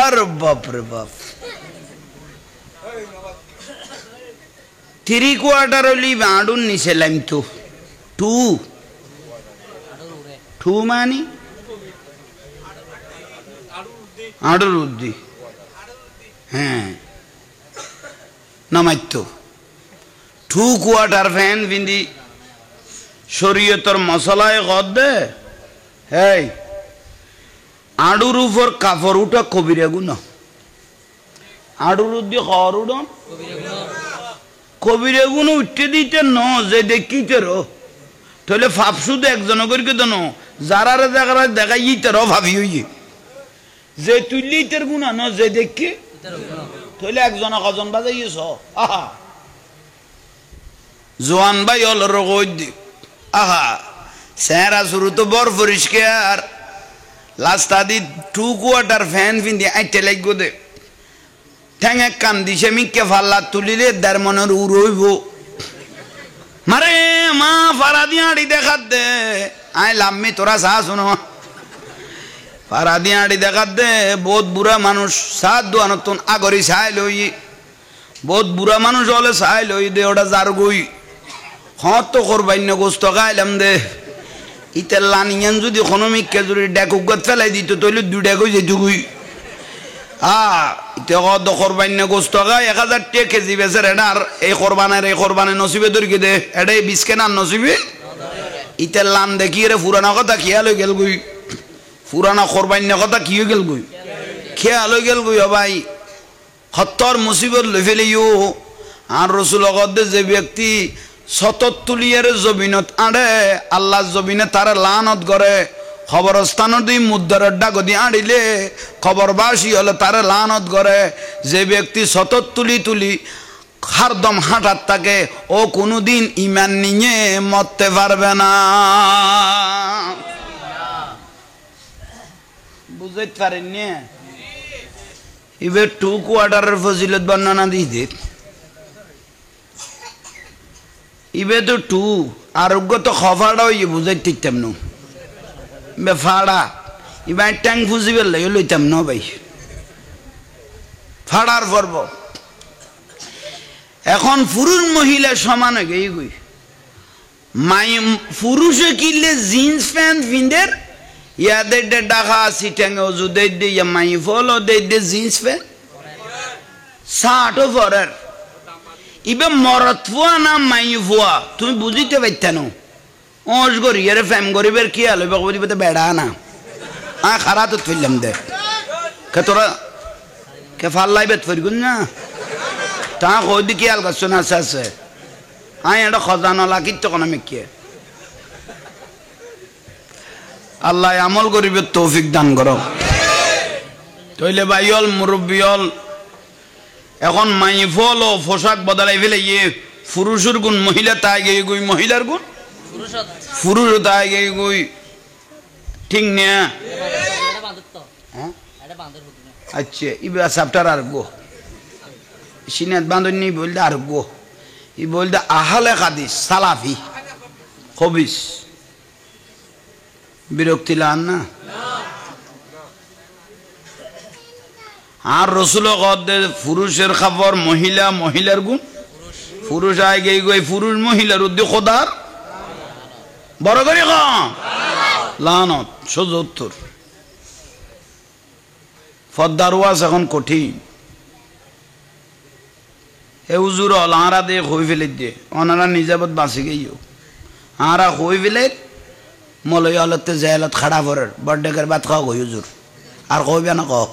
আর বাপরে বাপ 3/4 হলি বাঁডুন নিচে লাইম তো 2 মানি আড়ুর উদ্দি হ্যাঁ নামাইতো 2/4 ফ্যান বিন্দি শরীয়তর মশলায় গদ দে হেই আড়ুর উপর কাপড় উঠা কবিরে গুণ আড়ুর উদ্দি খর উঠন কবিরে গুণ উঠতে দিতে ন যে দেখিতে রো তাহলে ফাপ শুধু একজন করিকে দেন যারারে জায়গা দেখাই ইতে রো ভাবি হইয়ে যে তুললি ইতের গুণা ন যে দেখি তাহলে একজন কজন বাজাইয়েছ আহা জোয়ান ভাই হল রোগ আহা চেহারা শুরু তো বর পরিষ্কার লাস্টা দি 2/4 ফ্যান ফিন্দি আইতে লাগবো দে ঠ্যাঙে কান দিছে মিকে ফাল্লা তুলিলে 1.5 মনের উড়ইব মারে মা ফারা দিয়া আড়ি দেখাত দে আই লাম্মি তোরা চা শুনো ফারা দিয়া আড়ি দেখাত দে বহুত বুড়া মানুষ সাত দোয়া নতুন আগরি চাই লই বহুত বুড়া মানুষ হলে চাই লই দে ওটা যার গই হ্যাঁ তো করবাইন্য গোস্ত খাইলাম দে ইতের লানিয়ান যদি কোনো মিকে যদি ডেকুগত ফেলাই দিত তাহলে 2 ডেক হয়ে যেত গুই ইতে কত করবাইন্য গোস্ত খাই 1000 টাকা কেজি বেচের এটা আর এই কোরবানের নসিবে ধরিকে দে এটাই 20 কেনার নসিবে ইতের লান দেখি রে পুরানো কথা খেয়াল হয়ে গেল গুই পুরানা কোরবান্য কথা কি হয়ে গেল গই খেয়াল হয়ে গেল গই ভাই হত্তর মুসিবত লই ফেলিও আর রসুল অগদে যে ব্যক্তি সতত তুলিয়ার জমিনত আড়ে আল্লাহ জমিনে তার লানত করে খবরস্থান দুই মুদ্রার ডাগদি আড়িলে খবরবাসী হলে তার লানত করে যে ব্যক্তি সতত তুলি হারদম হাঁটার থাকে ও কোনোদিন ইমান নিয়ে মরতে পারবে না বুঝতে পারেননি এবার 2 কোয়ার্টারের ফজিলত বর্ণনা দিতে ইবে তো 2 আরোগ্য তো খফাড়া হইয়ে বুঝাই ঠিকতাম না ফাড়া এবার ট্যাঙ্ক ফুজিবে লইতাম না ভাই ফাড়ার পর্ব এখন পুরুষ মহিলা সমান হয়ে গই গই মাই পুরুষে কিনলে জিন্স প্যান্ট পিন্দের ইয়াদের ডাকা সিটাঙ্গে অজু দেই দে ইয়া মাই ফলো দেই দে জিন্স প্যান্ট শার্টও পরের ইবে মরত ফুয়া না মাই ফুয়া তুমি বুঝিতে পারতে না ওস করি এর ফ্যাম গরিবের কি আলো বকবরি বতে বেড়া না খারা তো ফেললাম দে কে তোরা কে ফাল্লাই বেত ফরিগুন না তা কই দি কি আল গাছ না আছে এটা খজানা লাকিত তো কোন মেকিয়ে আল্লাহ আমল করিবে তৌফিক দান করো তইলে ভাইল মুরব্বিয়ল এখন মাই ফল ও পোশাক বদলাই ফেলে ইয়ে পুরুষের গুণ মহিলা তাই গই গই মহিলার গুণ পুরুষ তাই গই গই ঠিক না আচ্ছা ইবা চ্যাপ্টার আর গো সিনাত বাঁধনি বলতে আর গো ই বলতে আহলে হাদিস সালাফি খবিস বিরক্তি লান না আর রসুল কদে পুরুষের খবর মহিলা মহিলার গুণ পুরুষ আয় গই গই পুরুষ মহিলার উদ্দে খোদার বড় করে লানত ৭৭ পদ্মার ওয়াজ এখন কঠিন এ হুজুর হল আরা দিয়ে হই ফেলে দিয়ে ওনারা নিজাবত বাঁচি গেইও আরা হই ফেলে মলয় হলতে জেলত খাড়া পড়ের বার্থডেকের বাদ খাও গই হুজুর আর কইবে না কও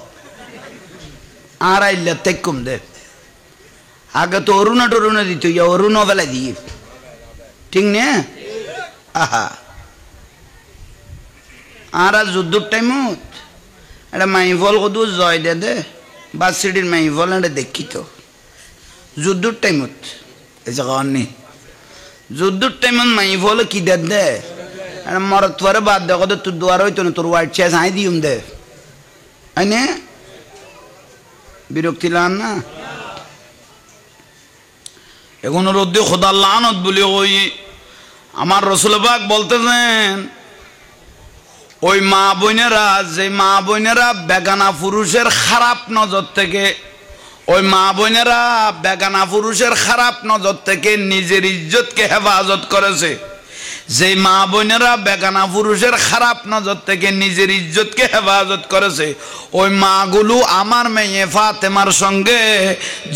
আর আইলে তেক কম দে আগে তো অরুণা দিত ইয়া অরুণ বেলা দিয়ে ঠিক না আহা আর যুদ্ধর টাইমত এটা মাইফল কদু জয় দে দে বাস সিটির মাইফল এটা দেখি তো যুদ্ধর টাইমত এই জায়গা নেই যুদ্ধর টাইমত মাইফল কি দে দে মরত পরে বাদ দেখো তোর দোয়ার হইতো না তোর হোয়াইট চেস আই দিম দে আইনে বিরক্তি লান না এখন রোদ্দে খোদা লানত বলি ওই আমার রসুল পাক বলতেছেন ওই মা বোনেরা যে মা বোনেরা বেগানা পুরুষের খারাপ নজর থেকে ওই মা বোনেরা বেগানা পুরুষের খারাপ নজর থেকে নিজের ইজ্জতকে হেফাজত করেছে যে মা বোনেরা বেগানা পুরুষের খারাপ নজর থেকে নিজের ইজ্জতকে হেফাজত করেছে ওই মাগুলো আমার মেয়ে ফাতেমার সঙ্গে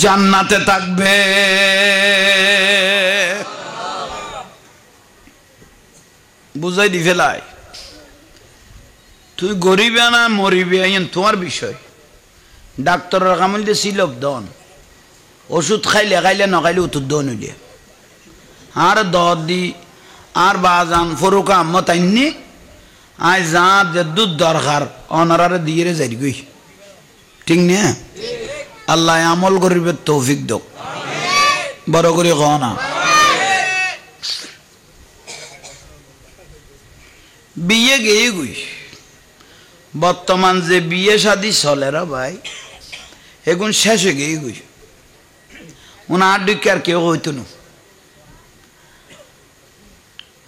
জান্নাতে থাকবে বুঝাই দি ফেলাই তুই গরিবে না মরিবে তোমার বিষয় ডাক্তারের কামল দিয়ে সিলপ দন ওষুধ খাইলে খাইলে নখাইলে উত্তর দন হইলে আর দর দি আর বাজান ফরুকা মতাইনি আয় যা যে দুধ দরকার অনারারে দিয়ে যাই গই ঠিক না আল্লাহ আমল করিবে তৌফিক দক বড় করে কও না বিয়ে গিয়ে গই বর্তমান যে বিয়ে শাদী চলে রা ভাই এখন শেষ হয়ে গিয়ে গই ওনার দিকে আর কেউ হইতো না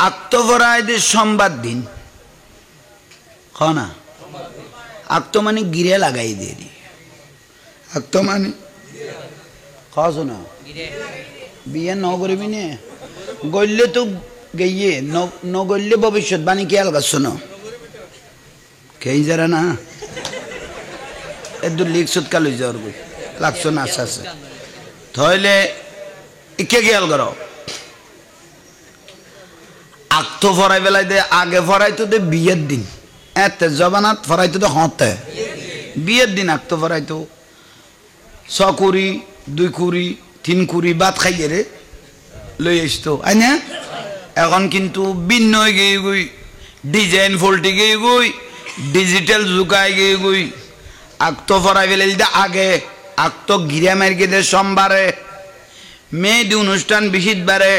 আত্মভরায়দের সংবাদ দিন না আত্ম মানে গিরে লাগাই দিয়ে দি আত্ম মানে খাওয়া না বিয়ে ন করবি নে গড়লে তো গিয়ে ন গড়লে ভবিষ্যৎবাণী খেয়াল করছো না খেয়ে যারা না এর লিখ সুৎকা লই যাওয়ার বই লাগছো না আস্তে আস্তে তাহলে ইকে খেয়াল করো আত্ম ফরাই বেলায় দে আগে ফরাই তো দে বিয়ের দিন এতে জবানাত ফরাইতো তো হতে বিয়ের দিন আঁকতো ফরাইতো 6 কুড়ি 2 কুড়ি 3 কুড়ি ভাত খাইয়ে রে লই আসতো আই না এখন কিন্তু ভিন্ন হয়ে গিয়ে গই ডিজাইন ফল্টি গিয়ে গই ডিজিটাল যুগায় গিয়ে গই আঁকতো ফরাই ফেলে দিতে আগে আঁকতো গিরা মার্কে দে সোমবারে মেয়েদি অনুষ্ঠান বিশিতবারে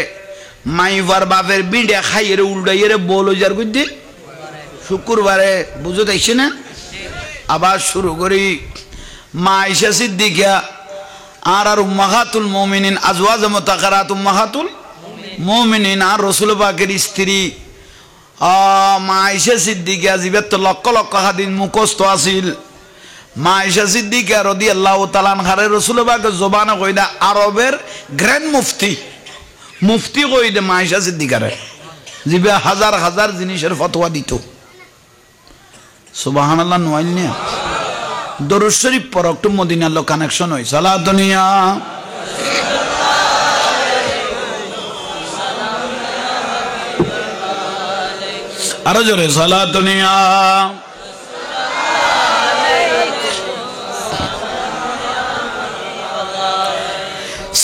মাইফার বাপের বিড়ে খাইয়ে রে উল্টাইয়ে রে বল যার বুঝলি শুক্রবারে বুঝো দেখছি না আবার শুরু করি মা আয়েশা সিদ্দিকা আর উম্মাহাতুল মুমিনিন আজওয়াজ মুতাহহারাত উম্মাহাতুল মুমিনিন আর রাসূল পাকের স্ত্রী মা আয়েশা সিদ্দিকা জীবত লক্ষ লক্ষ হাদিস মুখস্থ আছিল মা আয়েশা সিদ্দিকা রাদিয়াল্লাহু তাআলা আনহা রাসূল পাকের জবানে কইদা আরবের গ্র্যান্ড মুফতি কইদা মা আয়েশা সিদ্দিকারে জিবে হাজার হাজার জিনিসের ফতোয়া দিত সুবহানাল্লাহ নয় না দরুদ শরীফ পড়ো একটু মদিনার লোক কানেকশন হয় সালাতুনিয়া আরো জোরে সালাতুনিয়া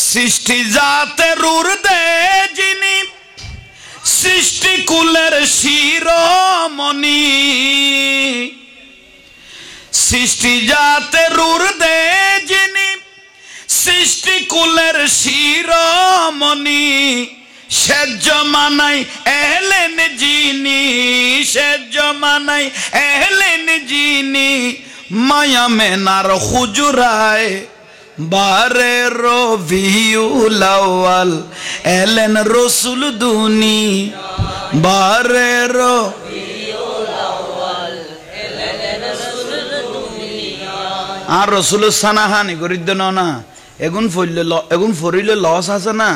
সৃষ্টি জাতের উর্দে যিনি সৃষ্টি কুলের শিরোমণি সৃষ্টি জাতের উর্দে যিনি সৃষ্টি কুলের শিরোমণি শেষ জমানাই এলেন যিনি শেষ জমানাই এলেন যিনি মায়া মেনার হুজুরায় বারে রবিউল আউয়াল এলেন রসুল দুনি বারে রবিউল আউয়াল এলেন রসুল দুনিয়া আর রসুল সানাহানি করিদ না এগুন ফরিলে লস আছে না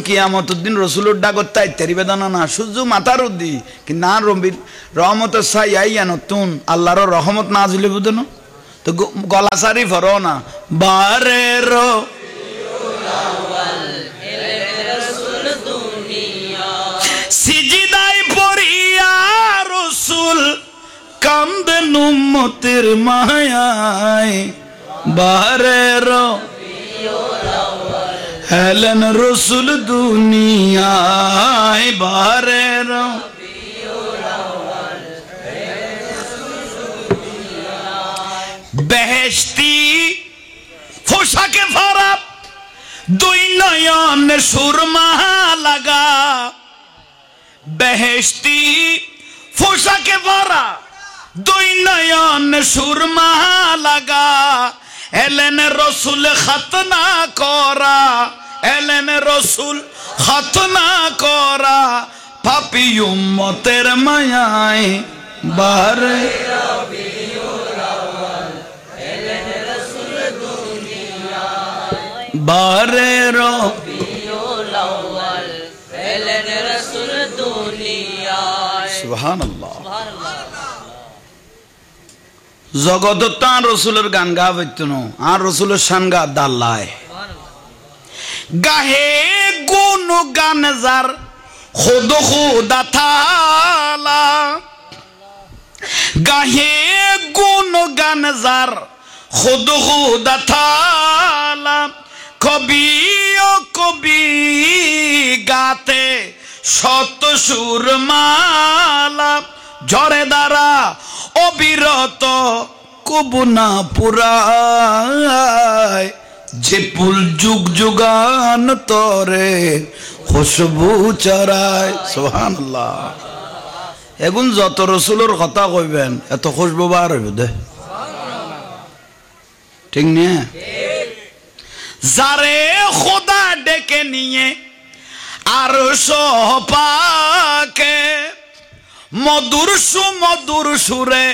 কিয়ামতের দিন রসুলের ডাকত তাইতারি বেদনা না সূর্য মাথার উদ্দি কি না রবির রহমতের সাই আইয়া নতুন আল্লাহর রহমত না আজিলে বুঝো না তো গলা সারি ফরো না বারে সিজিদাই পড়িয়া রসুল কান্দেন উম্মতের মায়ায় বারে এলেন রসুল দুনিয়ায় বারে বেহেশতি পোশাকে ভরা দুই নয়ন সুরমা লাগা বেহেশতি পোশাকে ভরা দুই নয়ন সুরমা লাগা এলেন রসুল খতনা করা এলেন রসুল খতনা করা পাপী উম্মতের মায়ায় বারে বারে রবিউল আউয়াল এলেন রাসূল দুনিয়ায় সুবহানাল্লাহ জগত তার রসুলের গান গাইতো আর রসুলের শান গা দাল্লায় গাহে গুন গান যার খুদ খুদা তাআলা গাহে গুন গান যার খুদ খুদা তাআলা কবি ও কবি গাতে শত সুর মালা ঝরে দ্বারা অবিরত কবুনা পুরায় যে ফুল যুগ যুগান তরে খুশবু চরায় সুবহানাল্লাহ এখন যত রসুলের কথা কইবেন এত খুশবু বার হইব দে ঠিক নিয়ে যারে খোদা ডেকে নিয়ে আর পাকে মধুর সুমধুর সুরে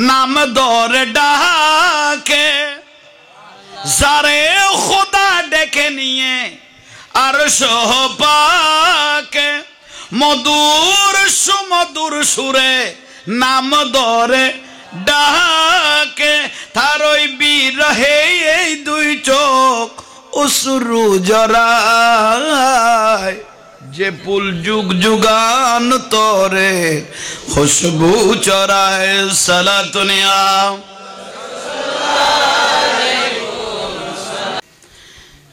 নাম ধরে ডাকে যারে খোদা ডেকে নিয়ে আর পাকে মধুর সুমধুর সুরে নাম ধরে ডাকে তার ওই বিরহে এই দুই চোখ অশ্রু জড়ায় যে ফুল যুগ যুগান তোরে খুশবু চরায় সালাতুনিয়া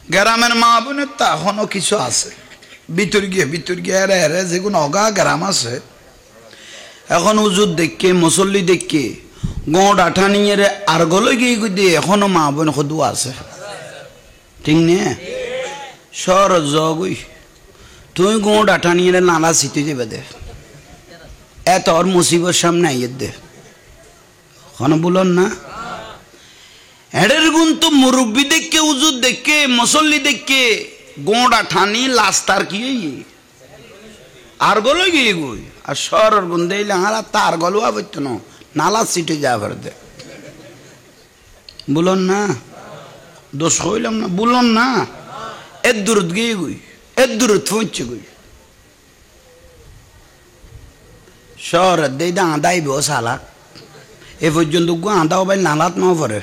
গ্রামের মা বোনের তা এখনো কিছু আছে ভিতর গিয়ে এরে যেগুলো অগা গ্রাম আছে এখন উজুর দেখে মুসল্লি দেখে গোড় আঠা নিয়ে আর গলে গিয়ে দিয়ে এখনো মা বোন খুদু আছে ঠিক নে সর জগুই তুই গোড় আঠা নিয়ে নালা সিটি যাবে দে এত ওর মুসিবর সামনে আইয়ে দে এখন বলুন না এডের গুণ তো মুরব্বী দেখে উজুর দেখে মুসল্লি দেখে গোড় আঠা নিয়ে লাস্তার কি আর গলে গিয়ে গুই আর সরর গুণ দিলে হারা তার গলুয়া বইতো না নালা সিটে যাবার দে বলুন না দোষ হইলাম না বলুন না এর দূরত গিয়ে গুই এর দূরত পৌঁছে গুই শহরের দিয়ে আদাইব সালা এ পর্যন্ত গু আদাও ভাই নালাত ন পরে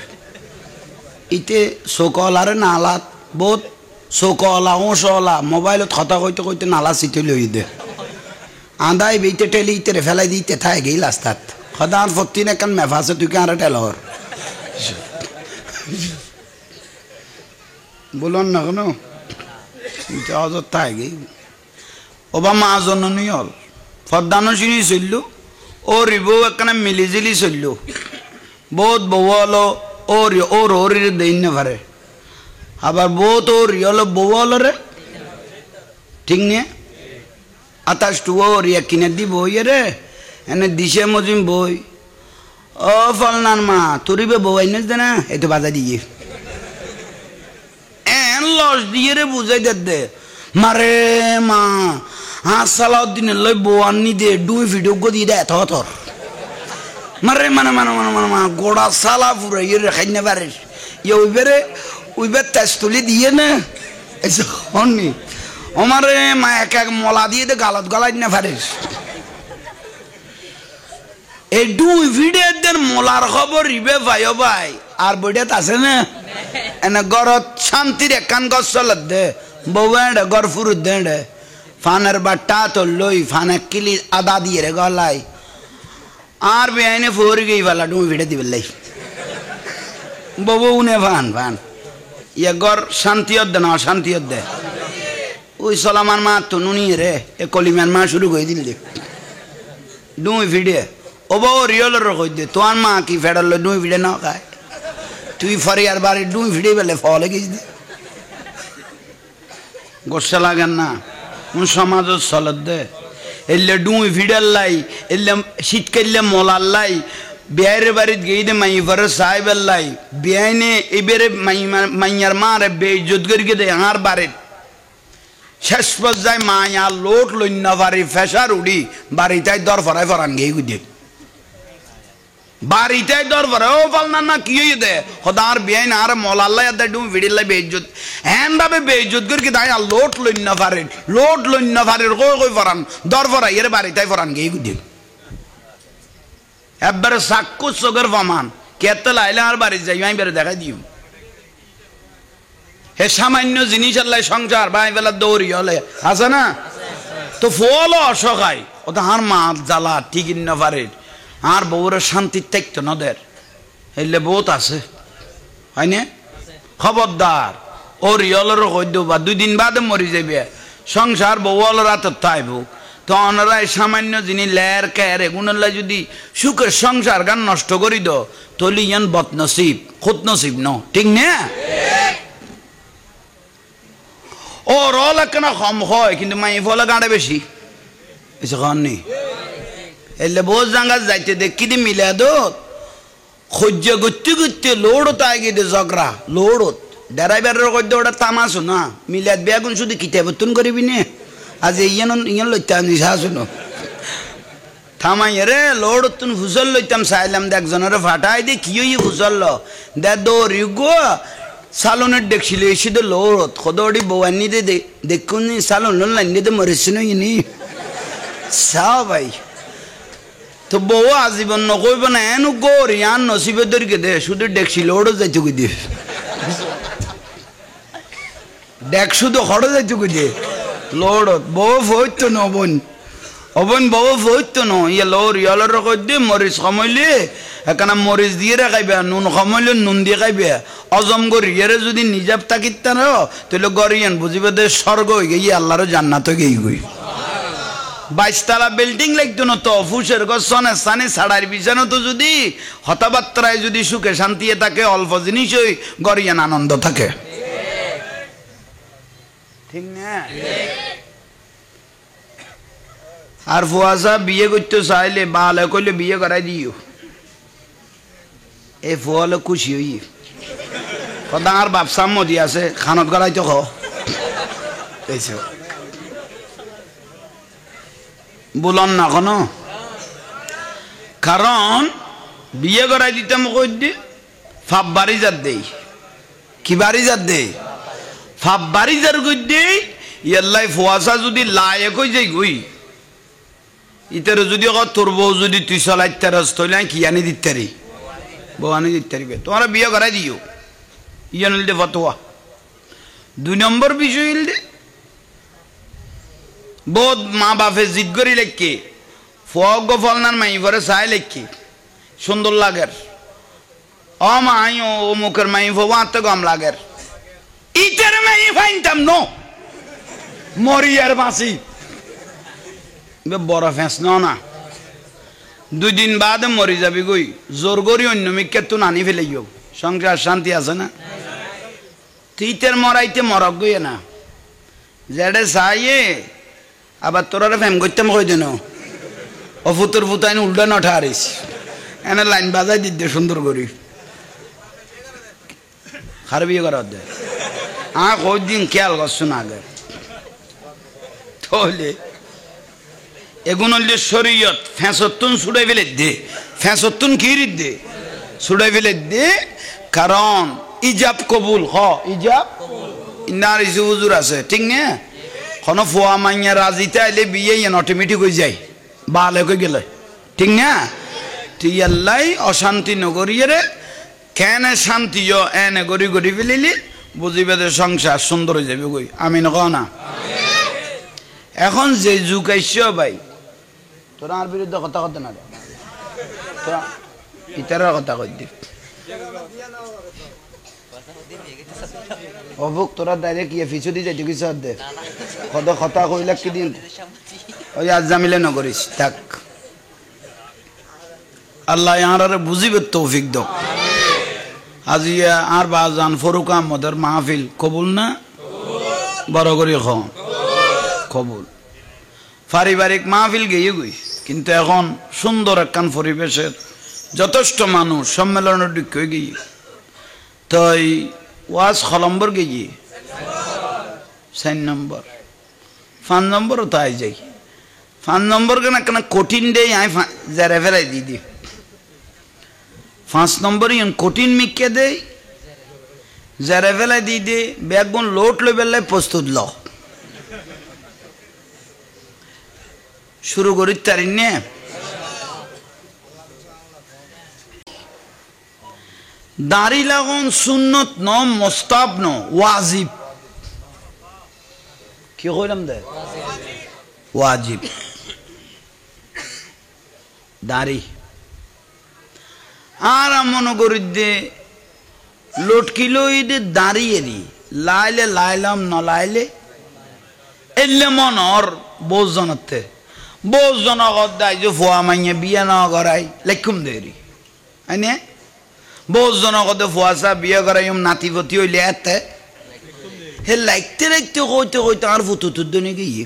ইতে চকলারে নালাত বহুত চকলা ওসলা মোবাইলত কথা কইতে কইতে নালা সিটে লই দে আদাই বেইতে টেলি ইতে ফেলাই দিতে থাকে গেই রাস্তাত খদার ফতিন একান মেফাসে তুই কে আর টেলর বলুন না কেন অজর থাকে ওবা মা জননী হল ফদানো চিনি চলল ও রিবো একখানে মিলিজিলি চলল বহুত বউ হলো ওর ওরির দেন না পারে আবার বহুত ও রিয়ল বউ হলো রে ঠিক নিয়ে আতাশ টু ওরিয়া কিনে দি বই রে এনে দিশে মজিম বই ও ফলনার মা তোরিবে বউ আইনে দে না এতো বাজা দিয়ে এন লস দিয়ে রে বুঝাই দে মারে মা সালাউদ্দিন লই বউ আনি দে দুই ভিডিও গো দিয়ে দে তোর মারে মানে মা গোড়া সালা পুরো ইয়ে খাই না পারে ওইবার তেজ তুলি দিয়ে না এসে হননি আমারে মা এক মলা দিয়ে দে গালত গলাই না পারিস এই দুই ভিডিওদের মোলার খবর রিবে ভাই ও ভাই আর বইটাত আছে না এনে গরত শান্তির একখান গছ চলত দে বউ এডে গড় ফুরুত দে ফানের বাট্টা তো লই ফানে কিলি আদা দিয়ে রে গলাই আর বেআইনে ফোর গই ফেলা ডুই ভিড়ে দিবে লাই বউ উনে ফান ইয়ে গড় শান্তি দে না অশান্তি দে ওই সলামার মা তো নুনি রে এ কলিমার মা শুরু করে দিল ডুই ভিড়ে ও বউ রিয়লের কই দে তোর মা কি ফেডাল ডুই ভিড়ে না খায় তুই ফরিয়ার বাড়ি ডুই ভিড়ে বেলে ফলে গেছি দে গোসা লাগেন না কোন সমাজ চলত দে এলে ডুই ভিড়ার লাই এলে শীতকালে মলার লাই বিয়ের বাড়িতে গিয়ে দে মাই ফরে সাহেবের লাই বিয়াইনে এবারে মাইয়ার মারে বেইজ্জত করি দে আর বাড়িত শেষ পর্যায়ে মায়া লোট লইন্য বাড়ি ফেসার উড়ি বাড়িটাই দর ফরাই ফরান গিয়ে গুদে বাড়িটাই দর ফরাই ও পালনা না কি হয়ে দে হদার বিয়াইন আর মলাল্লাই আর ডুম ভিড়িল্লাই বেইজ্জত এন ভাবে বেইজ্জত করি তাই আর লোট লইন্য ফারের কই ফরান দর ফরাই এর বাড়িটাই ফরান গিয়ে গুদে একবারে সাক্ষু চোখের প্রমাণ কেতে লাইলে আর বাড়ি যাই আমি বেড়ে দেখাই দিও হে সামান্য জিনিস আল্লাহ সংসার ভাই বেলা দৌড়ি হলে আছে না তো ফল অসহায় ও তো আর মা জ্বালা ঠিক না পারে আর বউরের শান্তির থাকতো নদের এলে বহুত আছে হয় না খবরদার ও রিয়লের কই দেব বা 2 দিন বাদে মরি যাবে সংসার বউল রাত তাইব তো অনরাই সামান্য জিনিস লের কের এগুনলাই যদি সুখের সংসার গান নষ্ট করি দো তলি ইয়ান বদনসিব খুদ নসিব ন ঠিক না ও রল কেন কম হয় কিন্তু মাই ফলে গাঁড়ে বেশি এসে খান নেই এলে বহুত জাঙ্গা যাইতে দেখি দি মিলে দো খোঁজে গুত্তি লোড় তাই গিয়ে দে জগরা লোড়ত ড্রাইভারের কই ওটা তামাশো না মিলাদ বেগুন শুধু কিতাবতুন করিবি নে আজ ইয়ান লইতাম নিশা শুনো থামাই রে লোড়তুন ফুসল লইতাম চাইলাম একজনের ফাটাই দে কি হই ফুসল দে দৌড়ি গো সালনের দেখছিল এসে তো লোড়ত খদড়ি বউয়ানি দে দেখুন সালন লাইনে দে মরেছিল ইনি সা ভাই তো বউ আজীবন নকইব না এনু গোর ইয়ান নসিবে দরকে দে শুধু দেখছিল ওড়ো যাইতে কই দে দেখ শুধু হড়ো যাইতে কই দে লোড়ত বউ ফইতো ন বোন অবন বউ ফইতো ন ইয়া লোর ইয়ালর কই দি মরিচ কমাইলে এখানে মরিচ দিয়ে খাইবে নুন কমাইলে নুন দিয়ে খাইবে অজম গরি এরে যদি নিজাব তাকিত না তাহলে গরিয়ান বুঝিবে দে স্বর্গ হই গই আল্লাহর জান্নাত হই গই 22 তলা বিল্ডিং লাগতো না তো ফুসের গছনে সানি ছাড়ার বিছানো তো যদি হতাবাত্রায় যদি সুখে শান্তিতে থাকে অল্প জিনিসই গরিয়ান আনন্দ থাকে ঠিক না আর ফুয়াশা বিয়ে করতে চাইলে বালে কইলে বিয়ে করাই দিও এ ফুয়ালে খুশি হই কদার বাপসাম মদি আছে খানত গড়াই তো খাইছো বলন না কোনো কারণ বিয়ে করাই দিতাম কই দি ফাপ বাড়ি যার দেই কি বাড়ি যার দেই ফাপ বাড়ি যার কই দেই ইয়াল্লাই ফুয়াশা যদি লায়ে কই যাই গই ইতারে যদি তোর বউ যদি তুই চলাইতে রাস তৈলে কি আনি দিতারি বউ আনি দিতারি তোমার বিয়ে করাই দিও ইয়ে নিল দে ফতোয়া 2 নম্বর বিষয় ইল দে বহুত মা বাপে জিদ করি লেখকে ফগ ফলনার মাই ভরে চাই লেখকে সুন্দর লাগের অ মাই ও মুখের মাই ফোয়াতে গম লাগের ইতারে মাই ফাইনতাম নো মরিয়ার বাঁচি বড় ফেঁস না 2 দিন বাদ মরি যাবি গই জোর করি অন্য মিকে তো নানি ফেলেইও সংসার শান্তি আছে না তুইতের মরাইতে মরক গই না যেডে চাইয়ে আবার তোরা ফেম করতাম কই দেন ও ফুতুর ফুতাইন উল্টা নঠা হারিস এনে লাইন বাজাই দিতে সুন্দর করি খার বিয়ে করা দে কই দিন খেয়াল করছো না আগে তাহলে এগুন হলে শরীয়ত ফেঁসত্তুন ছুড়াই ফেলে দে ফেঁসত্তুন কিরিত দে ছুড়াই ফেলে দে কারণ ইজাব কবুল ইজাব ইনার ইসু হুজুর আছে ঠিক না কোনো ফোয়া মাইয়া রাজিতে আইলে বিয়ে অটোমেটিক হয়ে যায় বালে কই গেলে ঠিক না তুই আল্লাই অশান্তি নগরিয়ে রে কেন শান্তি এনে গড়ি গড়ি ফেলিলি বুঝিবে যে সংসার সুন্দর হয়ে যাবে কই আমি নক না এখন যে যুগ আইস ভাই তোরা আর বিরুদ্ধে কথা কথা না তোরা ইতারার কথা কই দি অবুক তোরা ডাইরেক্ট ইয়ে ফিচু দি যাইতে কিছু দে কত কথা কইলা কি দিন ওই আজ জামিলে নগরিস থাক আল্লাহ ইয়ারে বুঝিবে তৌফিক দাও আজিয়া আর বাজান ফরুক আহমদের মাহফিল কবুল না বড় করে কবুল পারিবারিক মাহফিল গিয়ে গই কিন্তু এখন সুন্দর একখান পরিবেশের যথেষ্ট মানুষ সম্মেলনের দিক হয়ে গিয়ে তাই ওয়াজ খলম্বর গিয়ে 4 নম্বর 5 নম্বরও তাই যাই 5 নম্বর কেন কেন কঠিন দেই আই যারা ফেলাই দি 5 নম্বর ইন কঠিন মিকে দেই যারা ফেলাই দি ব্যাগুন লোট লেবেলে প্রস্তুত ল শুরু করি তারি নে দাড়ি লাগুন সুন্নত ন মোস্তাব ন ওয়াজিব কি কইলাম দে ওয়াজিব দাড়ি আর মনে করি দে লটকিলো দে দাঁড়িয়ে লাইলে লাইলাম ন লাইলে এলে মনর বোঝ জনতে বোঝ জনগত দায় যে ফোয়া মাইয়া বিয়া না করাই লেখুম দেরি আইনে বোঝ জনগতে ফোয়াশা বিয়া করাই নাতিপতি হইলে এতে হে লাইতে রাখতে কইতে কইতে আর ফুতুতুর দনে গিয়ে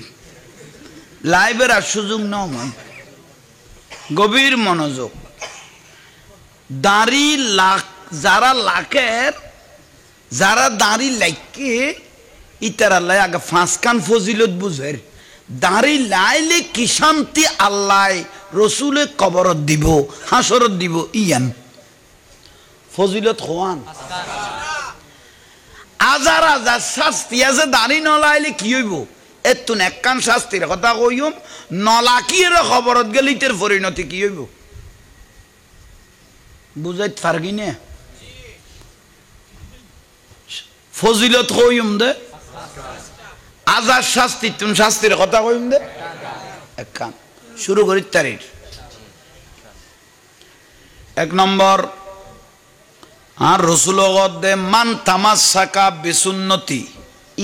লাইভের আর সুযোগ নাও মন গভীর মনোযোগ দাড়ি লাখ যারা লাখের যারা দাড়ি লাইকে ইতার আল্লাহ আগে 5 কান ফজিলত বুঝের দাড়ি লাইলে কি শান্তি আল্লাহ রসুলে কবরত দিব হাসরত দিব ইয়ান ফজিলত খোয়ান আজার আজার শাস্তি আছে দাড়ি নলাইলে কি হইব এতুন একখান শাস্তির কথা কইম নলাকির খবরত গেলে ইতের পরিণতি কি হইব বুঝাইতে পারগি না ফজিলত কইম দে হাজার শাস্তি তুমি শাস্তির কথা কইম দে একখান শুরু করি তারির 1 নম্বর আর রাসূল গদে মান তামাসসাকা বিসুন্নতি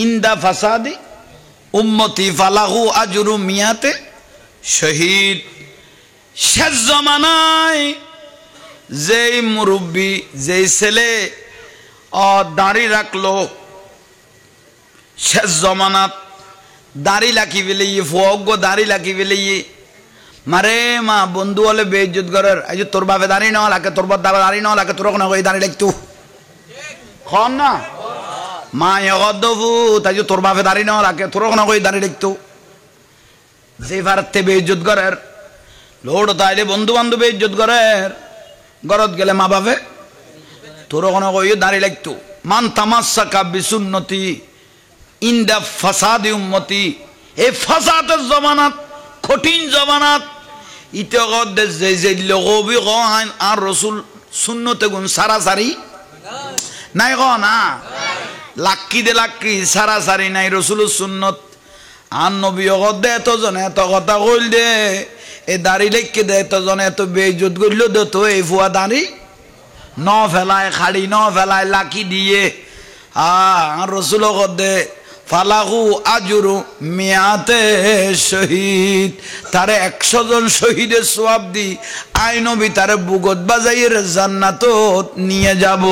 ইনদা ফাসাদি উম্মতি ফালাহু আজরু মিয়াতে শহীদ। শেষ জমানায় যেই মুরব্বী যেই ছেলে দাড়ি রাখলো শেষ জমানাত দাড়ি লাকি বেলিয়ে ফোগ দাড়ি লাকি বেলিয়ে মারে মা বন্ধু হলে বেইজ্জত করার এই যে তোর বাপে দাড়ি নেওয়া লাগে তোর বাপ দাড়ি নেওয়া লাগে তোর কোনো দাড়ি লাগতো খন না মা এগদবু তাই যে তোর বাপে দাড়ি নেওয়া লাগে তোর কোনো দাড়ি লাগতো যে ভারতে বেইজ্জত করার লোড তাইলে বন্ধু বান্ধব বেইজ্জত করার গরত গেলে মা বাপে তোর কোনো দাড়ি লাগতো। মান তামাসসাকা বিসুন্নতি ইনদা ফাসাদি উম্মতি এই ফাসাদের জমানাত কঠিন জমানাত ইতে গদে যে লগবি গান আর রাসূল সুন্নতে গুণ সারাসারি নাই গো না লাক্কি দে লাক্কি সারাসারি নাই রাসূলের সুন্নত আর নবী গদে এত জন এত কথা কইল দে এ দাড়ি লেখকে দে এত জন এত বেইজ্জত কইল দে তো এই ফুয়া দাড়ি ন ফেলায় খাড়ি ন ফেলায় লাকি দিয়ে আর রাসূল গদে ফালাহু আজরু মিয়াতে শহীদ তারে 100 জন শহীদের সওয়াব দি আই নবী তারে বুগত বাজাইয়ের জান্নাতত নিয়ে যাব।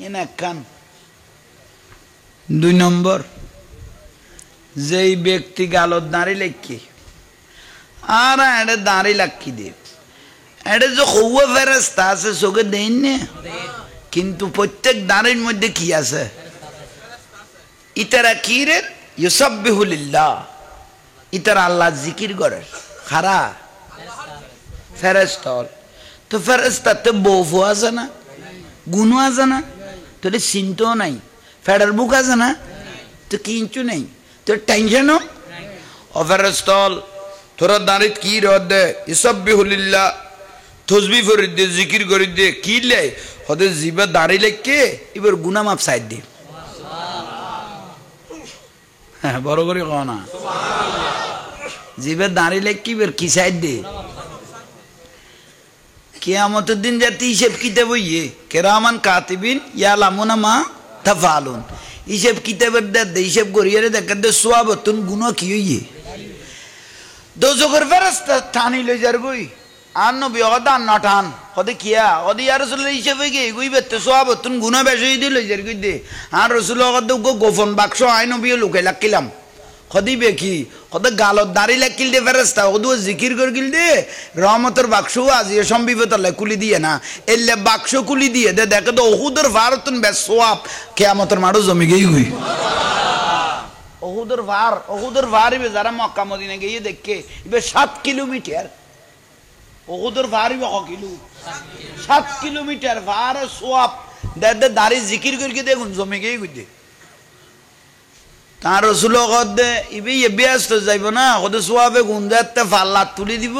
এনা কান 2 নম্বর যেই ব্যক্তি গালত দাঁড়ি লেখি আর এটা দাঁড়ি লাকি দে এটা যে হৌয়া ফেরেশতা আছে চোখে দেন না কিন্তু প্রত্যেক দাঁড়ির মধ্যে কি আছে ইতারা কি রে ইউসাব্বিহু লিল্লাহ ইতারা আল্লাহ জিকির করে খারা ফেরেশতা তো ফেরেশতাতে বউ আছে না গুণ আছে না তোর চিন্তাও নাই ফেডার বুক আছে না তো কিঞ্চু নেই তোর টেনশনও ও ফেরেশতা তোরা দাঁড়িত কি রদ দে ইউসাব্বিহু লিল্লাহ তসবিহ করে দে জিকির করে দে কি লে হতে জিবা দাঁড়ি লেখকে এবার গুনাহ মাপ সাইড দে হ্যাঁ বড় করে কও না জিবা দাঁড়ি লেখকে এবার কি সাইড দে কিয়ামতের দিন যাতে হিসাব কিতাব হইয়ে কিরামান কাতিবিন ইয়ালামুনা মা তাফআলুন হিসাব কিতাবের দে হিসাব করিয়ে দেখে দে সওয়াবতুন গুনাহ কি হইয়ে দোজখের ফেরেশতা টানি লই যার গই আর নবী অদান নটান হতে কিয়া হতে ইয়া রাসূলুল্লাহ হিসেবে গে গইবেতে সওয়াবতুন গুনাহ বেশি দিল লই যার গই দে আর রাসূলুল্লাহ গো গোপন বাক্স আই নবী লুকাই লাকিলাম খদিবে কি হতে গালত দাড়ি লাকিল দে ফেরেশতা ওদু জিকির কর গিল দে রহমতের বাক্স আজ এ সম্বিবত কুলি দিয়ে না এলে বাক্স কুলি দিয়ে দে দেখে তো উহুদের ভারতুন বেশ সওয়াব কিয়ামতের মাঠে জমি গই গই ওহুদের ভার ইবে যারা মক্কা মদিনা গিয়ে দেখে ইবে 7 কিলোমিটার ওহুদের ভার ইবে ক কিলো 7 কিলোমিটার ভার সোয়াব দে দাড়ি জিকির করি দেখুন জমে গিয়ে গুদে তার রাসূল গদে ইবে ব্যস্ত যাইব না ওদের সোয়াবে গুণ যাতে ফাল্লা তুলি দিব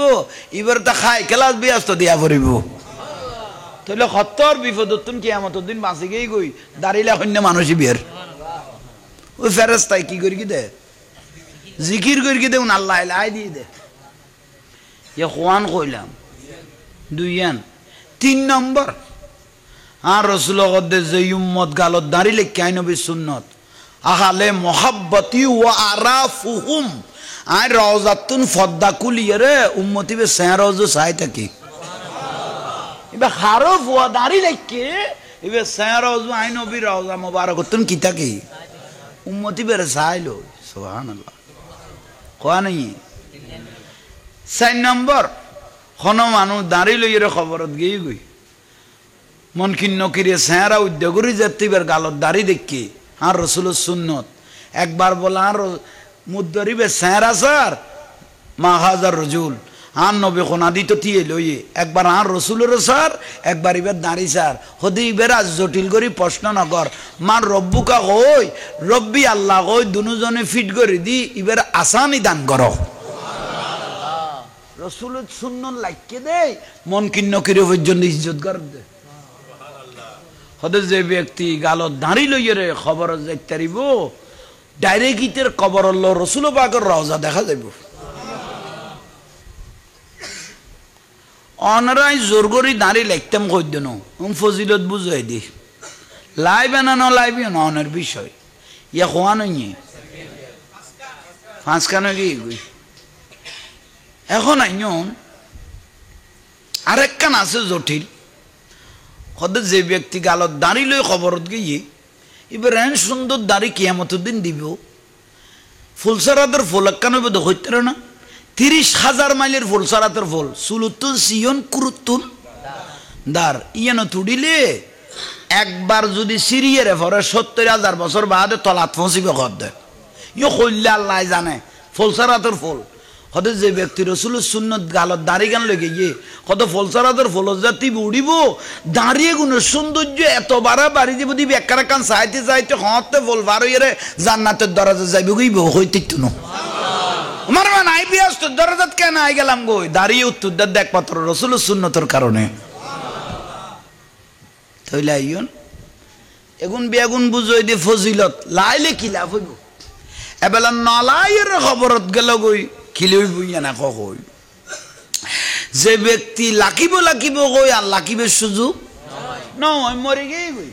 এবার তা খাই ক্লাস ব্যস্ত দিয়া পড়িব তাহলে খতর বিপদতুন কিয়ামতের দিন বাঁচি গই গই দাড়িলা হন্য মানুষই বের ওই ফেরেশতাই কি করি কি দে জিকির করি কি দে আল্লাহ লাই দিয়ে দে ইয়া কোরআন কইলাম 2 3 নম্বর আর রাসূল গদে যে উম্মত গালত দাঁড়ি লেখে আই নবী সুন্নত আহালে মুহাব্বতি ওয়া আরাফুহুম আই রওজাতুন ফদ্দা কুলিয়ে উম্মতি বে সারজ সাই থাকি ইবা হারফ ওয়া দাঁড়ি লেখে ইবে সারজ আই নবী রওজা মুবারাকাতুন কি থাকি উম্মতি বেরে সাইলো সুবহানাল্লাহ কোয়া নাই 4 নম্বর কোন মানুষ দাঁড়ি লইরে খবরত গই গই মন কিন্ন কিরে সারা উদ্যোগরি জাতিবার গালত দাঁড়ি দেখি আর রাসূলের সুন্নত একবার বলা আর মুদরিবে সারা স্যার মা হাজার রাজুল আর নবী কোনা দিত তিয়ে লইয়ে একবার আর রাসূলের স্যার একবার ইবার দাঁড়ি স্যার হদি ইবার আজ জটিল করি প্রশ্ন নগর মার রব্বুকা কই রব্বি আল্লাহ কই দুজনে ফিট করে দি ইবার আসানি দান করো সুবহানাল্লাহ রাসূলের সুন্নত লাইকে দে মন কিন্ন কিরে পর্যন্ত ইজ্জত কর দে হতে যে ব্যক্তি গালত দাঁড়ি লইয়ে রে খবর যাইতারিব ডাইরেক্ট ইতের কবর রসুল পাকের রওজা দেখা যাইব অনরাই জোর করি দাঁড়ি লিখতাম কই দেন ফজিলত বুঝাই দি লাইবে না লাইবে না অনের বিষয় ইয়া খোয়া নই পাঁচ কানো কি এখন আইন আরেক কান আছে জটিল হতে যে ব্যক্তি গালত দাঁড়ি লই খবরত গিয়ে এবার এন সুন্দর দাড়ি কিয়ামতের দিন দিব ফুলসারাতের ফুল একখান হইতে না 30,000 মাইলের ফুলসারাতের ফুল সুলুতুল সিয়ন কুরুতুল দার ইয়ান তুডিলে একবার যদি সিরিয়ারে পরে 70,000 বছর বাদে তলাত ফসিবে কর দেয় ইয়ে কইলে আল্লাহ জানে ফুলসারাতের ফুল হতে যে ব্যক্তি রসুলের সুন্নত গালত দাড়ি গান লেগে গিয়ে কত ফুলসারাতের ফুল জাতি উড়িব দাঁড়িয়ে গুণের সৌন্দর্য এত বাড়া বাড়ি দিব দিবি এক কান চাইতে চাইতে হতে ফুল বার হইরে জান্নাতের দরজা যাইব গইব হইতে তুনো আমার মানে আই বিয়াস তো দরজাত কেন আই গেলাম গই দাঁড়িয়ে উত্তর দেখ পাত্র রসুলের সুন্নতর কারণে তইলে আইন এগুন বেগুন বুঝই দি ফজিলত লাইলে কি লাভ হইব এবেলা নলাইয়ের খবরত গেল গই খিলই বুইয়া না কই যে ব্যক্তি লাকিব কই আর লাকিবের সুযোগ নয় মরে গিয়ে গই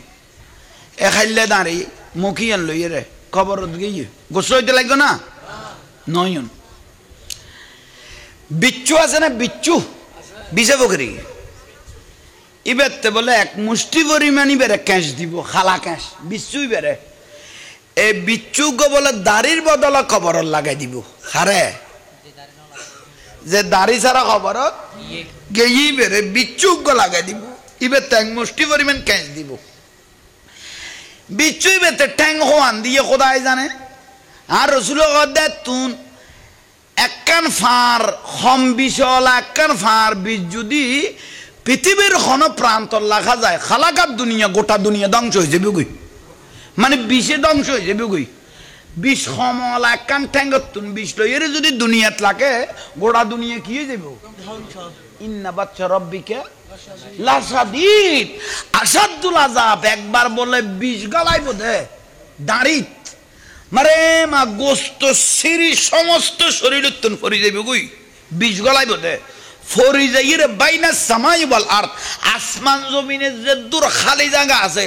এ খাইলে দাঁড়িয়ে মুখিয়ান লইয়ে রে খবরত গিয়ে গোসল হইতে লাগবে না নয়ন বিচ্ছু আছে না বিচ্ছু বিষে বকরি ইবেতে বলে এক মুষ্টি পরিমাণই বেড়ে ক্যাশ দিব খালা ক্যাশ বিচ্ছুই বেড়ে এই বিচ্ছুকে বলে দাড়ির বদলা খবর লাগাই দিব হারে যে দাড়ি ছাড়া খবর গেই বেড়ে বিচ্ছুক লাগাই দিব ইবে ট্যাং মুষ্টি পরিমাণ ক্যাশ দিব বিচ্ছুই বেতে ট্যাং হওয়ান দিয়ে খোদাই জানে আর রসুল তুন একখান ফার হম বিষলা একখান ফার বীজ যদি পৃথিবীর কোন প্রান্ত লেখা যায় খালাকাত দুনিয়া গোটা দুনিয়া ধ্বংস হয়ে যাবে গই মানে বিষে ধ্বংস হয়ে যাবে গই বিষ সমলা একখান ঠ্যাঙ্গতুন বিষ লইয়ের যদি দুনিয়াত লাগে গোটা দুনিয়া কি হয়ে যাবে ইন্না বাচ্চা রব্বিকে লাসাদিদ আসাদুল আযাব একবার বলে বিষ গলাইব দে দাঁড়িত মারে মা গোস্ত সিরি সমস্ত শরীর উত্তন ফরি যাইবে গই বিষ গলাইব দে ফরি যাইরে বাইনা সামাই বল আর আসমান জমিনের যে দূর খালি জায়গা আছে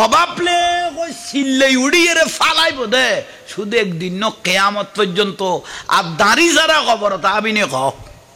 অবাপলে কই সিল্লাই উড়িয়ে রে ফালাইব দে শুধু একদিন কিয়ামত পর্যন্ত আর দাঁড়ি যারা খবর তা আবিনে কও